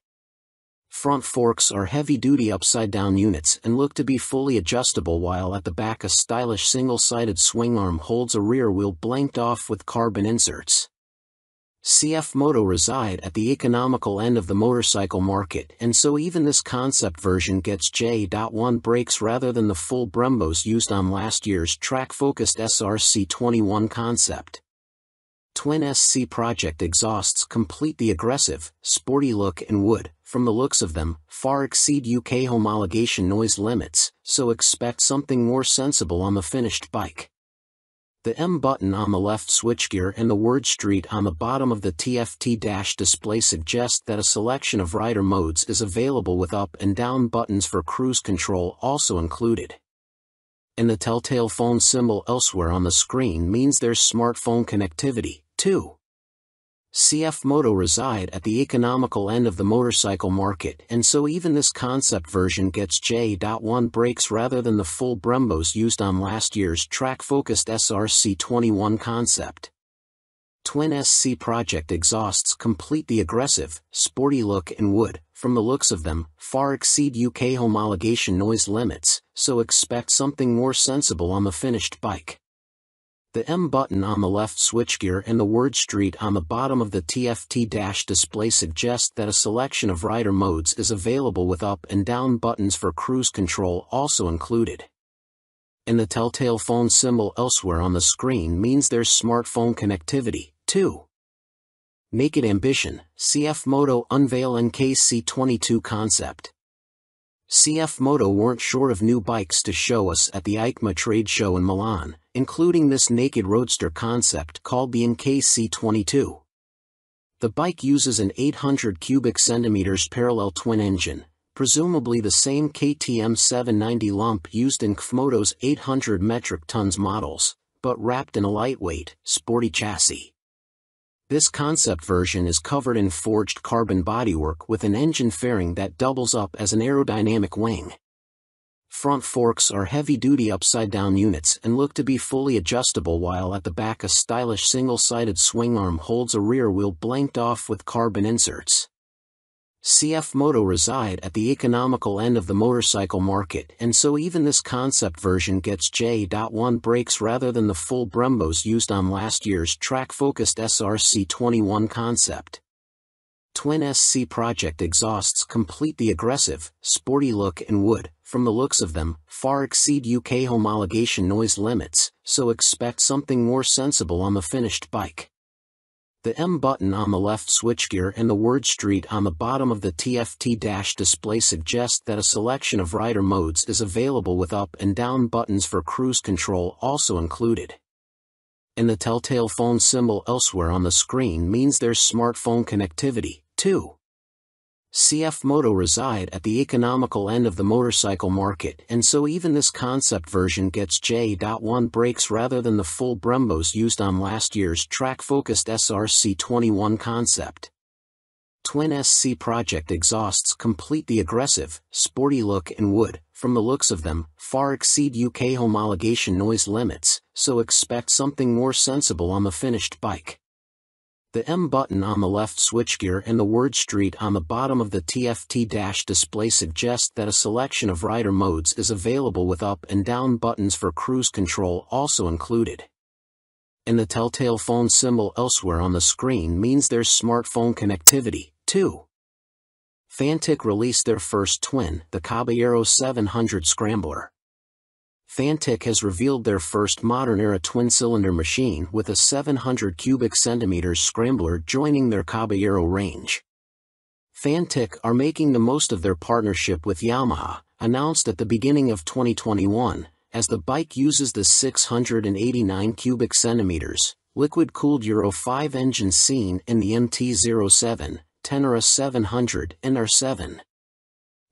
Front forks are heavy-duty upside-down units and look to be fully adjustable, while at the back a stylish single-sided swing arm holds a rear wheel blanked off with carbon inserts. CF Moto reside at the economical end of the motorcycle market, and so even this concept version gets J.1 brakes rather than the full Brembos used on last year's track-focused SRC21 concept. Twin SC Project exhausts complete the aggressive, sporty look and would, from the looks of them, far exceed UK homologation noise limits, so expect something more sensible on the finished bike. The M button on the left switchgear and the word Street on the bottom of the TFT dash display suggest that a selection of rider modes is available with up and down buttons for cruise control also included. And the telltale phone symbol elsewhere on the screen means there's smartphone connectivity, too. CF Moto reside at the economical end of the motorcycle market, and so even this concept version gets J.1 brakes rather than the full Brembos used on last year's track-focused SRC21 concept. Twin SC Project exhausts complete the aggressive, sporty look and would, from the looks of them, far exceed UK homologation noise limits, so expect something more sensible on the finished bike. The M button on the left switchgear and the word Street on the bottom of the TFT dash display suggest that a selection of rider modes is available with up and down buttons for cruise control also included. And the telltale phone symbol elsewhere on the screen means there's smartphone connectivity, too. Naked Ambition, CF Moto unveil NKC22 concept. CF Moto weren't short of new bikes to show us at the EICMA trade show in Milan, including this naked roadster concept called the NKC22. The bike uses an 800 cubic centimeters parallel twin engine, presumably the same KTM 790 lump used in KFMoto's 800 metric tons models, but wrapped in a lightweight, sporty chassis. This concept version is covered in forged carbon bodywork with an engine fairing that doubles up as an aerodynamic wing. Front forks are heavy-duty upside-down units and look to be fully adjustable, while at the back a stylish single-sided swing arm holds a rear wheel blanked off with carbon inserts. CF Moto reside at the economical end of the motorcycle market, and so even this concept version gets J.1 brakes rather than the full Brembos used on last year's track-focused SRC21 concept. Twin SC Project exhausts complete the aggressive, sporty look and would, from the looks of them, far exceed UK homologation noise limits, so expect something more sensible on the finished bike. The M button on the left switchgear and the word Street on the bottom of the TFT dash display suggest that a selection of rider modes is available with up and down buttons for cruise control also included. And the telltale phone symbol elsewhere on the screen means there's smartphone connectivity, too. CF Moto reside at the economical end of the motorcycle market, and so even this concept version gets J.1 brakes rather than the full Brembos used on last year's track-focused SRC21 concept. Twin SC Project exhausts complete the aggressive, sporty look and would, from the looks of them, far exceed UK homologation noise limits, so expect something more sensible on the finished bike. The M button on the left switchgear and the word Street on the bottom of the TFT dash display suggest that a selection of rider modes is available with up and down buttons for cruise control also included. And the telltale phone symbol elsewhere on the screen means there's smartphone connectivity, too. Fantic released their first twin, the Caballero 700 Scrambler. Fantic has revealed their first modern-era twin-cylinder machine with a 700 cubic centimeters scrambler joining their Caballero range. Fantic are making the most of their partnership with Yamaha, announced at the beginning of 2021, as the bike uses the 689 cubic centimeters, liquid-cooled Euro 5 engine seen in the MT-07, Tenere 700 and R7.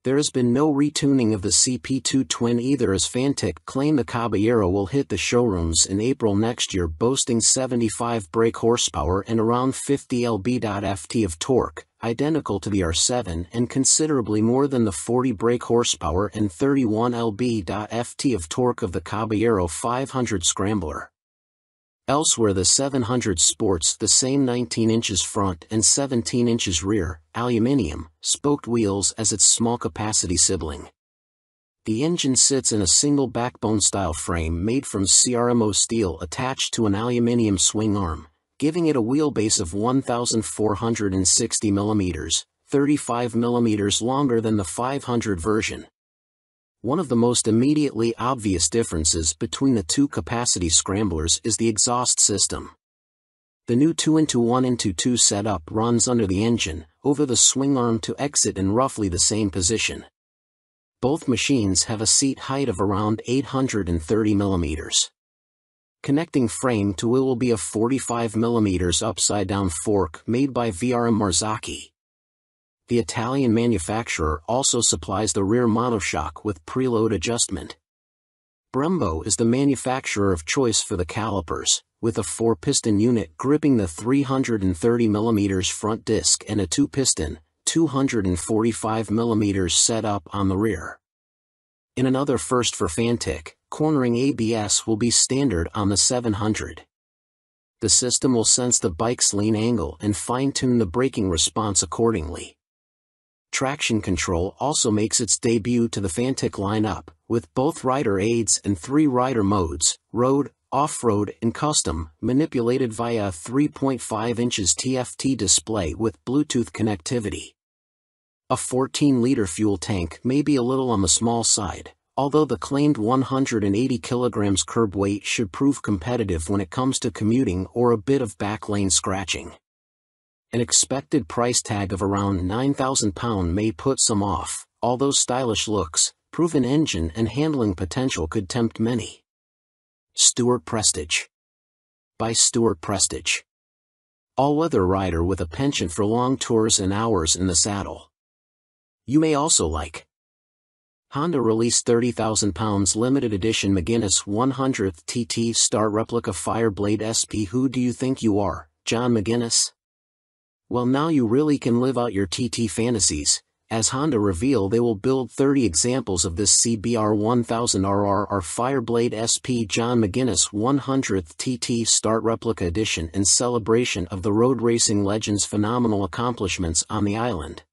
There has been no retuning of the CP2 twin either, as Fantic claim the Caballero will hit the showrooms in April next year, boasting 75 brake horsepower and around 50 lb-ft of torque, identical to the R7 and considerably more than the 40 brake horsepower and 31 lb-ft of torque of the Caballero 500 Scrambler. Elsewhere, the 700 sports the same 19 inches front and 17 inches rear, aluminium, spoked wheels as its small-capacity sibling. The engine sits in a single backbone-style frame made from CRMO steel attached to an aluminium swing arm, giving it a wheelbase of 1,460 mm, 35 mm longer than the 500 version. One of the most immediately obvious differences between the two capacity scramblers is the exhaust system. The new 2-into-1-into-2 setup runs under the engine, over the swing arm to exit in roughly the same position. Both machines have a seat height of around 830 mm. Connecting frame to wheel will be a 45 mm upside-down fork made by VRM Marzocchi. The Italian manufacturer also supplies the rear monoshock with preload adjustment. Brembo is the manufacturer of choice for the calipers, with a 4-piston unit gripping the 330 mm front disc and a 2-piston, 245 mm setup on the rear. In another first for Fantic, cornering ABS will be standard on the 700. The system will sense the bike's lean angle and fine-tune the braking response accordingly. Traction control also makes its debut to the Fantic lineup, with both rider aids and 3 rider modes, road, off-road and custom, manipulated via a 3.5 inches TFT display with Bluetooth connectivity. A 14-liter fuel tank may be a little on the small side, although the claimed 180 kilograms curb weight should prove competitive when it comes to commuting or a bit of back-lane scratching. An expected price tag of around £9,000 may put some off, although stylish looks, proven engine and handling potential could tempt many. Stuart Prestige. By Stuart Prestige. All-weather rider with a penchant for long tours and hours in the saddle. You may also like. Honda released £30,000 limited edition McGuinness 100th TT Star Replica Fireblade SP. Who do you think you are, John McGuinness? Well, now you really can live out your TT fantasies, as Honda reveal they will build 30 examples of this CBR 1000RR Fireblade SP John McGuinness 100th TT Start Replica Edition in celebration of the road racing legend's phenomenal accomplishments on the island.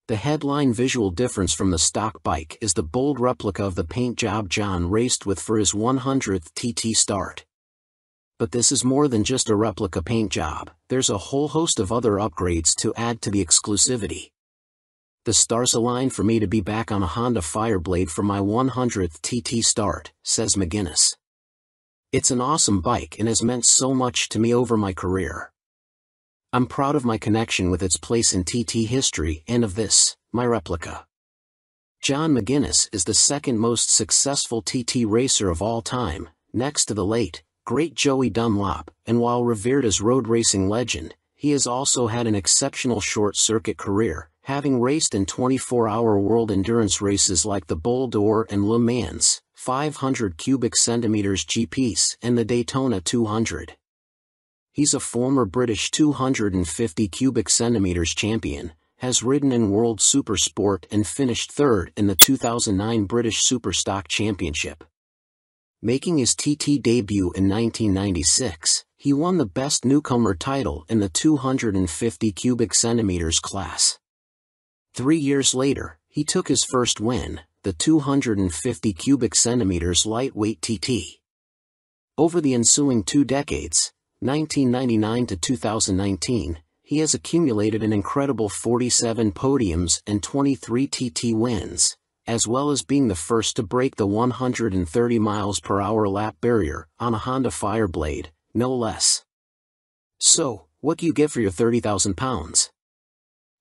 The headline visual difference from the stock bike is the bold replica of the paint job John raced with for his 100th TT Start. But this is more than just a replica paint job, there's a whole host of other upgrades to add to the exclusivity. The stars align for me to be back on a Honda Fireblade for my 100th TT Start, says McGuinness. It's an awesome bike and has meant so much to me over my career. I'm proud of my connection with its place in TT history and of this, my replica. John McGuinness is the second most successful TT racer of all time, next to the late, great Joey Dunlop, and while revered as road racing legend, he has also had an exceptional short-circuit career, having raced in 24-hour world endurance races like the Bol d'Or and Le Mans, 500 cubic centimeters GPs, and the Daytona 200. He's a former British 250 cubic centimeters champion, has ridden in World Supersport and finished third in the 2009 British Superstock Championship. Making his TT debut in 1996, he won the Best Newcomer title in the 250 cubic centimeters class. 3 years later, he took his first win, the 250 cubic centimeters lightweight TT. Over the ensuing 2 decades, 1999 to 2019, he has accumulated an incredible 47 podiums and 23 TT wins, as well as being the first to break the 130 miles per hour lap barrier on a Honda Fireblade, no less. So, what do you get for your 30,000 pounds?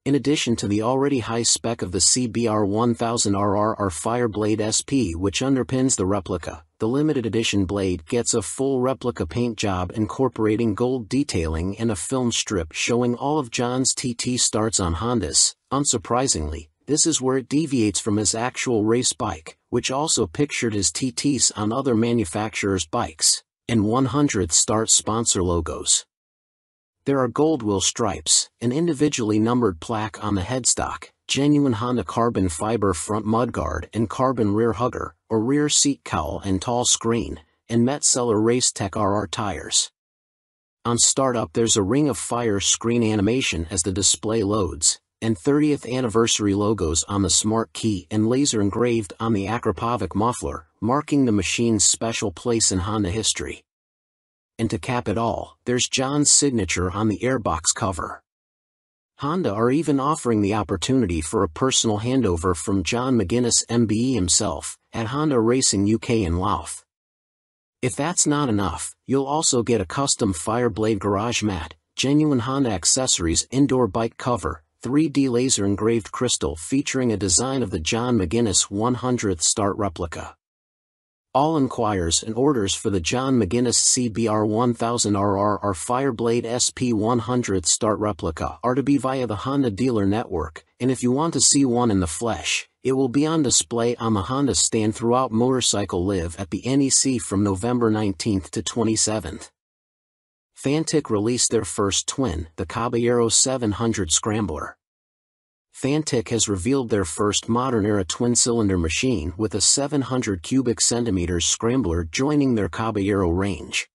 In addition to the already high spec of the CBR 1000RR Fireblade SP which underpins the replica, the limited edition blade gets a full replica paint job incorporating gold detailing and a film strip showing all of John's TT starts on Hondas. Unsurprisingly, this is where it deviates from his actual race bike, which also pictured his TTs on other manufacturers' bikes, and 100th start sponsor logos. There are gold wheel stripes, an individually numbered plaque on the headstock, genuine Honda carbon fiber front mudguard and carbon rear hugger, or rear seat cowl and tall screen, and Metzeler Racetech RR tires. On startup there's a Ring of Fire screen animation as the display loads, and 30th anniversary logos on the smart key and laser engraved on the Akrapovic muffler, marking the machine's special place in Honda history. And to cap it all, there's John's signature on the airbox cover. Honda are even offering the opportunity for a personal handover from John McGuinness MBE himself, at Honda Racing UK in Louth. If that's not enough, you'll also get a custom Fireblade garage mat, genuine Honda accessories indoor bike cover, 3D laser engraved crystal featuring a design of the John McGuinness 100th start replica. All inquiries and orders for the John McGuinness CBR 1000RR Fireblade SP 100th start replica are to be via the Honda dealer network, and if you want to see one in the flesh, it will be on display on the Honda stand throughout Motorcycle Live at the NEC from November 19th to 27th. Fantic released their first twin, the Caballero 700 Scrambler. Fantic has revealed their first modern-era twin-cylinder machine with a 700 cubic centimeters scrambler joining their Caballero range.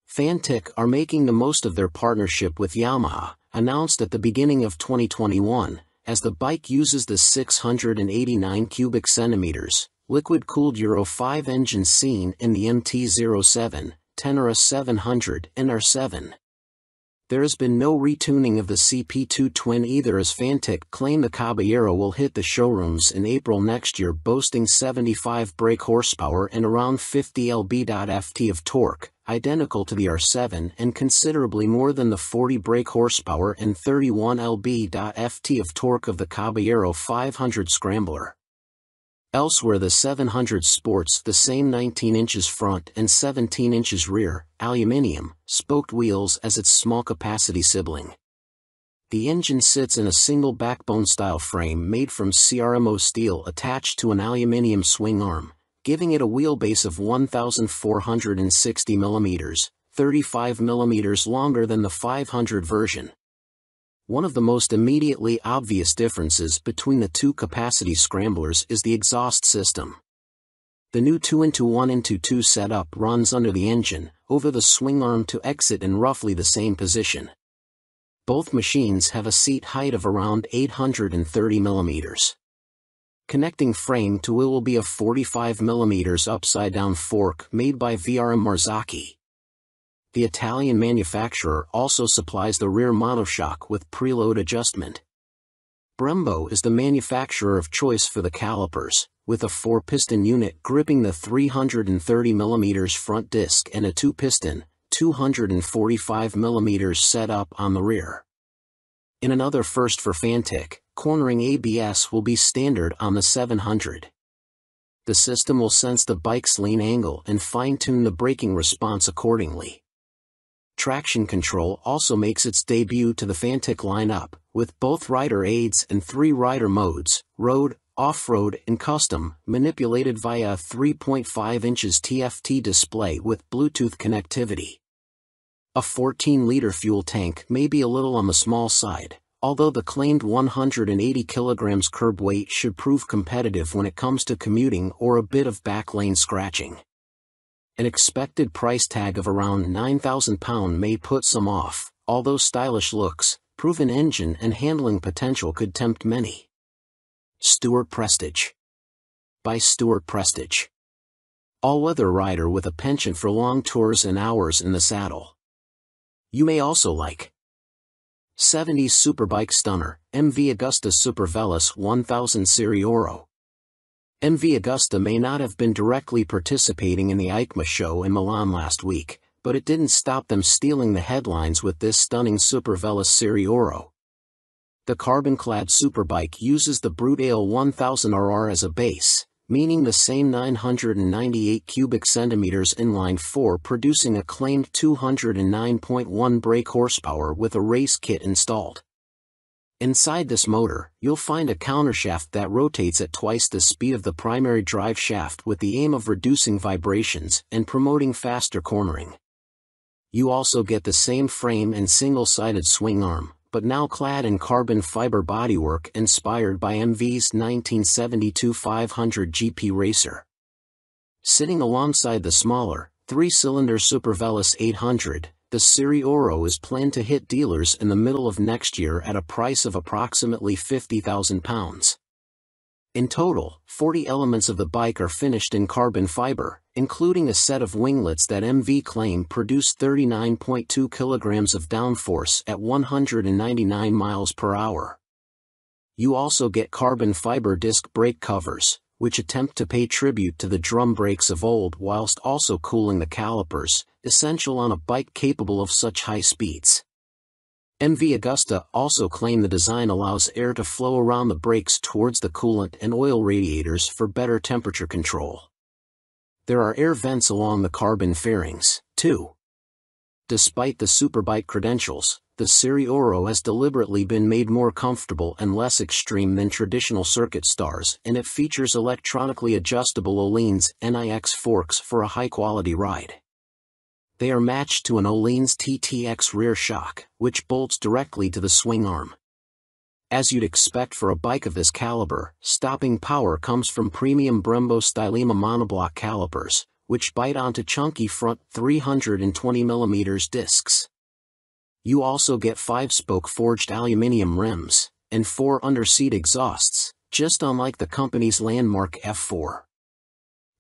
Fantic are making the most of their partnership with Yamaha, announced at the beginning of 2021, as the bike uses the 689 cubic centimeters, liquid-cooled Euro 5 engine seen in the MT-07, Tenere 700 and R7. There has been no retuning of the CP2 twin either, as Fantic claim the Caballero will hit the showrooms in April next year, boasting 75 brake horsepower and around 50 lb.ft of torque, identical to the R7 and considerably more than the 40 brake horsepower and 31 lb.ft of torque of the Caballero 500 Scrambler. Elsewhere the 700 sports the same 19 inches front and 17 inches rear, aluminium, spoked wheels as its small capacity sibling. The engine sits in a single backbone-style frame made from CRMO steel attached to an aluminium swing arm, giving it a wheelbase of 1,460 mm, 35 mm longer than the 500 version. One of the most immediately obvious differences between the two capacity scramblers is the exhaust system. The new 2-into-1-into-2 setup runs under the engine, over the swing arm to exit in roughly the same position. Both machines have a seat height of around 830 mm. Connecting frame to wheel will be a 45 mm upside-down fork made by VRM Marzocchi. The Italian manufacturer also supplies the rear monoshock with preload adjustment. Brembo is the manufacturer of choice for the calipers, with a 4-piston unit gripping the 330 mm front disc and a 2-piston, 245 mm setup on the rear. In another first for Fantic, cornering ABS will be standard on the 700. The system will sense the bike's lean angle and fine-tune the braking response accordingly. Traction control also makes its debut to the Fantic lineup, with both rider aids and 3 rider modes, road, off-road and custom, manipulated via a 3.5 inches TFT display with Bluetooth connectivity. A 14-liter fuel tank may be a little on the small side, although the claimed 180 kilograms curb weight should prove competitive when it comes to commuting or a bit of back lane scratching. An expected price tag of around £9,000 may put some off, although stylish looks, proven engine and handling potential could tempt many. Stuart Prestige. By Stuart Prestige. All-weather rider with a penchant for long tours and hours in the saddle. You may also like 70s superbike stunner, MV Agusta Super Veloz 1000 Serie Oro. MV Agusta may not have been directly participating in the EICMA show in Milan last week, but it didn't stop them stealing the headlines with this stunning Superveloce Serie Oro. The carbon-clad superbike uses the Brute Ale 1000RR as a base, meaning the same 998 cubic centimeters inline-4, producing a claimed 209.1 brake horsepower with a race kit installed. Inside this motor, you'll find a countershaft that rotates at twice the speed of the primary drive shaft with the aim of reducing vibrations and promoting faster cornering. You also get the same frame and single-sided swing arm, but now clad in carbon fiber bodywork inspired by MV's 1972 500 GP Racer. Sitting alongside the smaller, 3-cylinder Superveloce 800, the Serie Oro is planned to hit dealers in the middle of next year at a price of approximately £50,000. In total, 40 elements of the bike are finished in carbon fiber, including a set of winglets that MV claim produce 39.2 kilograms of downforce at 199 miles per hour. You also get carbon fiber disc brake covers, which attempt to pay tribute to the drum brakes of old whilst also cooling the calipers, essential on a bike capable of such high speeds. MV Agusta also claim the design allows air to flow around the brakes towards the coolant and oil radiators for better temperature control. There are air vents along the carbon fairings, too. Despite the superbike credentials, the Serie Oro has deliberately been made more comfortable and less extreme than traditional circuit stars, and it features electronically adjustable Öhlins NIX forks for a high-quality ride. They are matched to an Öhlins TTX rear shock, which bolts directly to the swing arm. As you'd expect for a bike of this caliber, stopping power comes from premium Brembo Stylema monoblock calipers, which bite onto chunky front 320mm discs. You also get 5-spoke forged aluminium rims, and 4 under-seat exhausts, just unlike the company's landmark F4.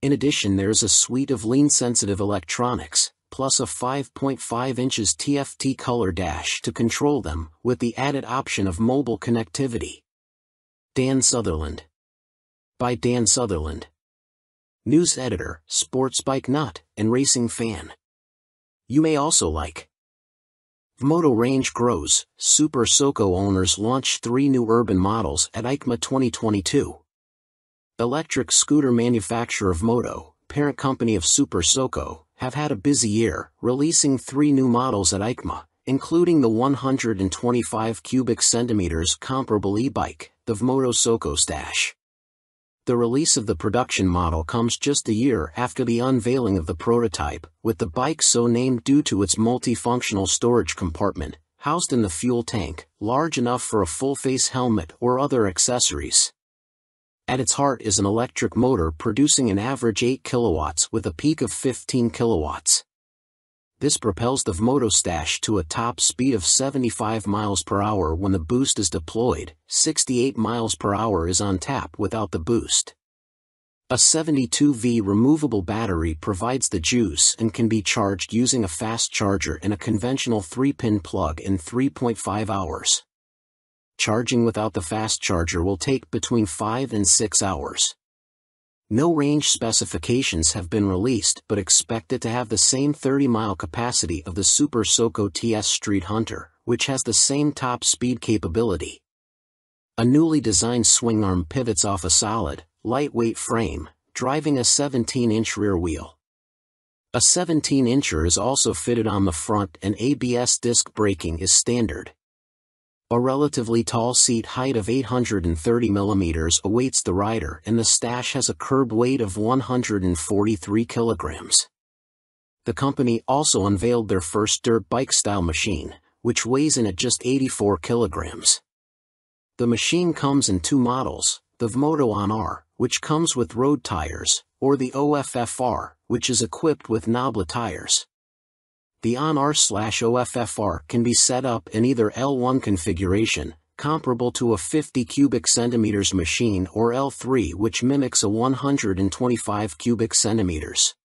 In addition, there's a suite of lean-sensitive electronics, plus a 5.5 inches TFT color dash to control them, with the added option of mobile connectivity. Dan Sutherland. By Dan Sutherland. News editor, sports bike nut, and racing fan. You may also like. Vmoto range grows. Super Soco owners launch 3 new urban models at EICMA 2022. Electric scooter manufacturer Vmoto, parent company of Super Soco, have had a busy year, releasing 3 new models at EICMA, including the 125 cubic centimeters comparable e-bike, the Vmoto Soco Stash. The release of the production model comes just a year after the unveiling of the prototype, with the bike so named due to its multifunctional storage compartment, housed in the fuel tank, large enough for a full-face helmet or other accessories. At its heart is an electric motor producing an average 8 kilowatts with a peak of 15 kilowatts. This propels the Vmoto Stash to a top speed of 75 miles per hour when the boost is deployed. 68 miles per hour is on tap without the boost. A 72V removable battery provides the juice and can be charged using a fast charger and a conventional 3-pin plug in 3.5 hours. Charging without the fast charger will take between 5 and 6 hours. No range specifications have been released, but expect it to have the same 30-mile capacity of the Super Soco TS Street Hunter, which has the same top speed capability. A newly designed swing arm pivots off a solid, lightweight frame, driving a 17-inch rear wheel. A 17-incher is also fitted on the front, and ABS disc braking is standard. A relatively tall seat height of 830 mm awaits the rider, and the Stash has a curb weight of 143 kilograms. The company also unveiled their first dirt bike-style machine, which weighs in at just 84 kilograms. The machine comes in 2 models, the Vmoto On-R, which comes with road tires, or the OFFR, which is equipped with knoblet tires. The On-R/OFFR can be set up in either L1 configuration, comparable to a 50 cubic centimeters machine, or L3, which mimics a 125 cubic centimeters.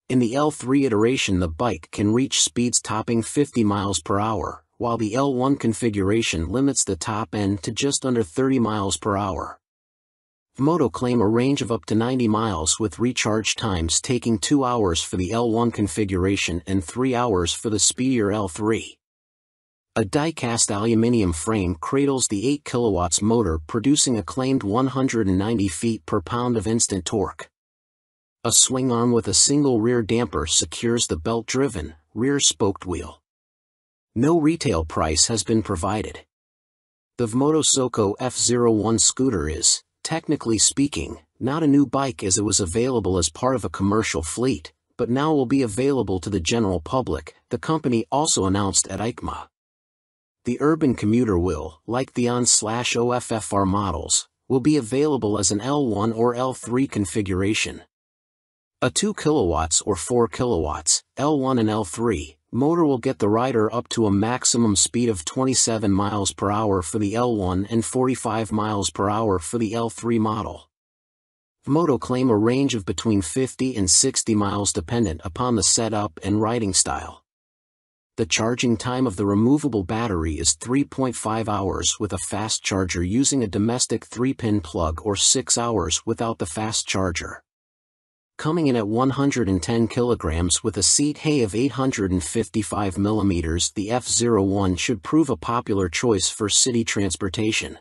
In the L3 iteration, the bike can reach speeds topping 50 miles per hour, while the L1 configuration limits the top end to just under 30 miles per hour. Vmoto claim a range of up to 90 miles with recharge times taking 2 hours for the L1 configuration and 3 hours for the speedier L3. A die-cast aluminium frame cradles the 8 kW motor, producing a claimed 190 feet-per-pound of instant torque. A swing arm with a single rear damper secures the belt-driven, rear-spoked wheel. No retail price has been provided. The Vmoto Soco F01 scooter is, technically speaking, not a new bike as it was available as part of a commercial fleet, but now will be available to the general public, the company also announced at EICMA. The urban commuter will, like the ON/OFFR models, will be available as an L1 or L3 configuration. A 2 kW or 4 kW, L1 and L3, motor will get the rider up to a maximum speed of 27 miles per hour for the L1 and 45 miles per hour for the L3 model. Vmoto claim a range of between 50 and 60 miles dependent upon the setup and riding style. The charging time of the removable battery is 3.5 hours with a fast charger using a domestic 3-pin plug or 6 hours without the fast charger. Coming in at 110 kilograms with a seat height of 855 millimeters, the F01 should prove a popular choice for city transportation.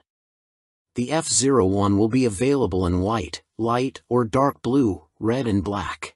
The F01 will be available in white, light or dark blue, red and black.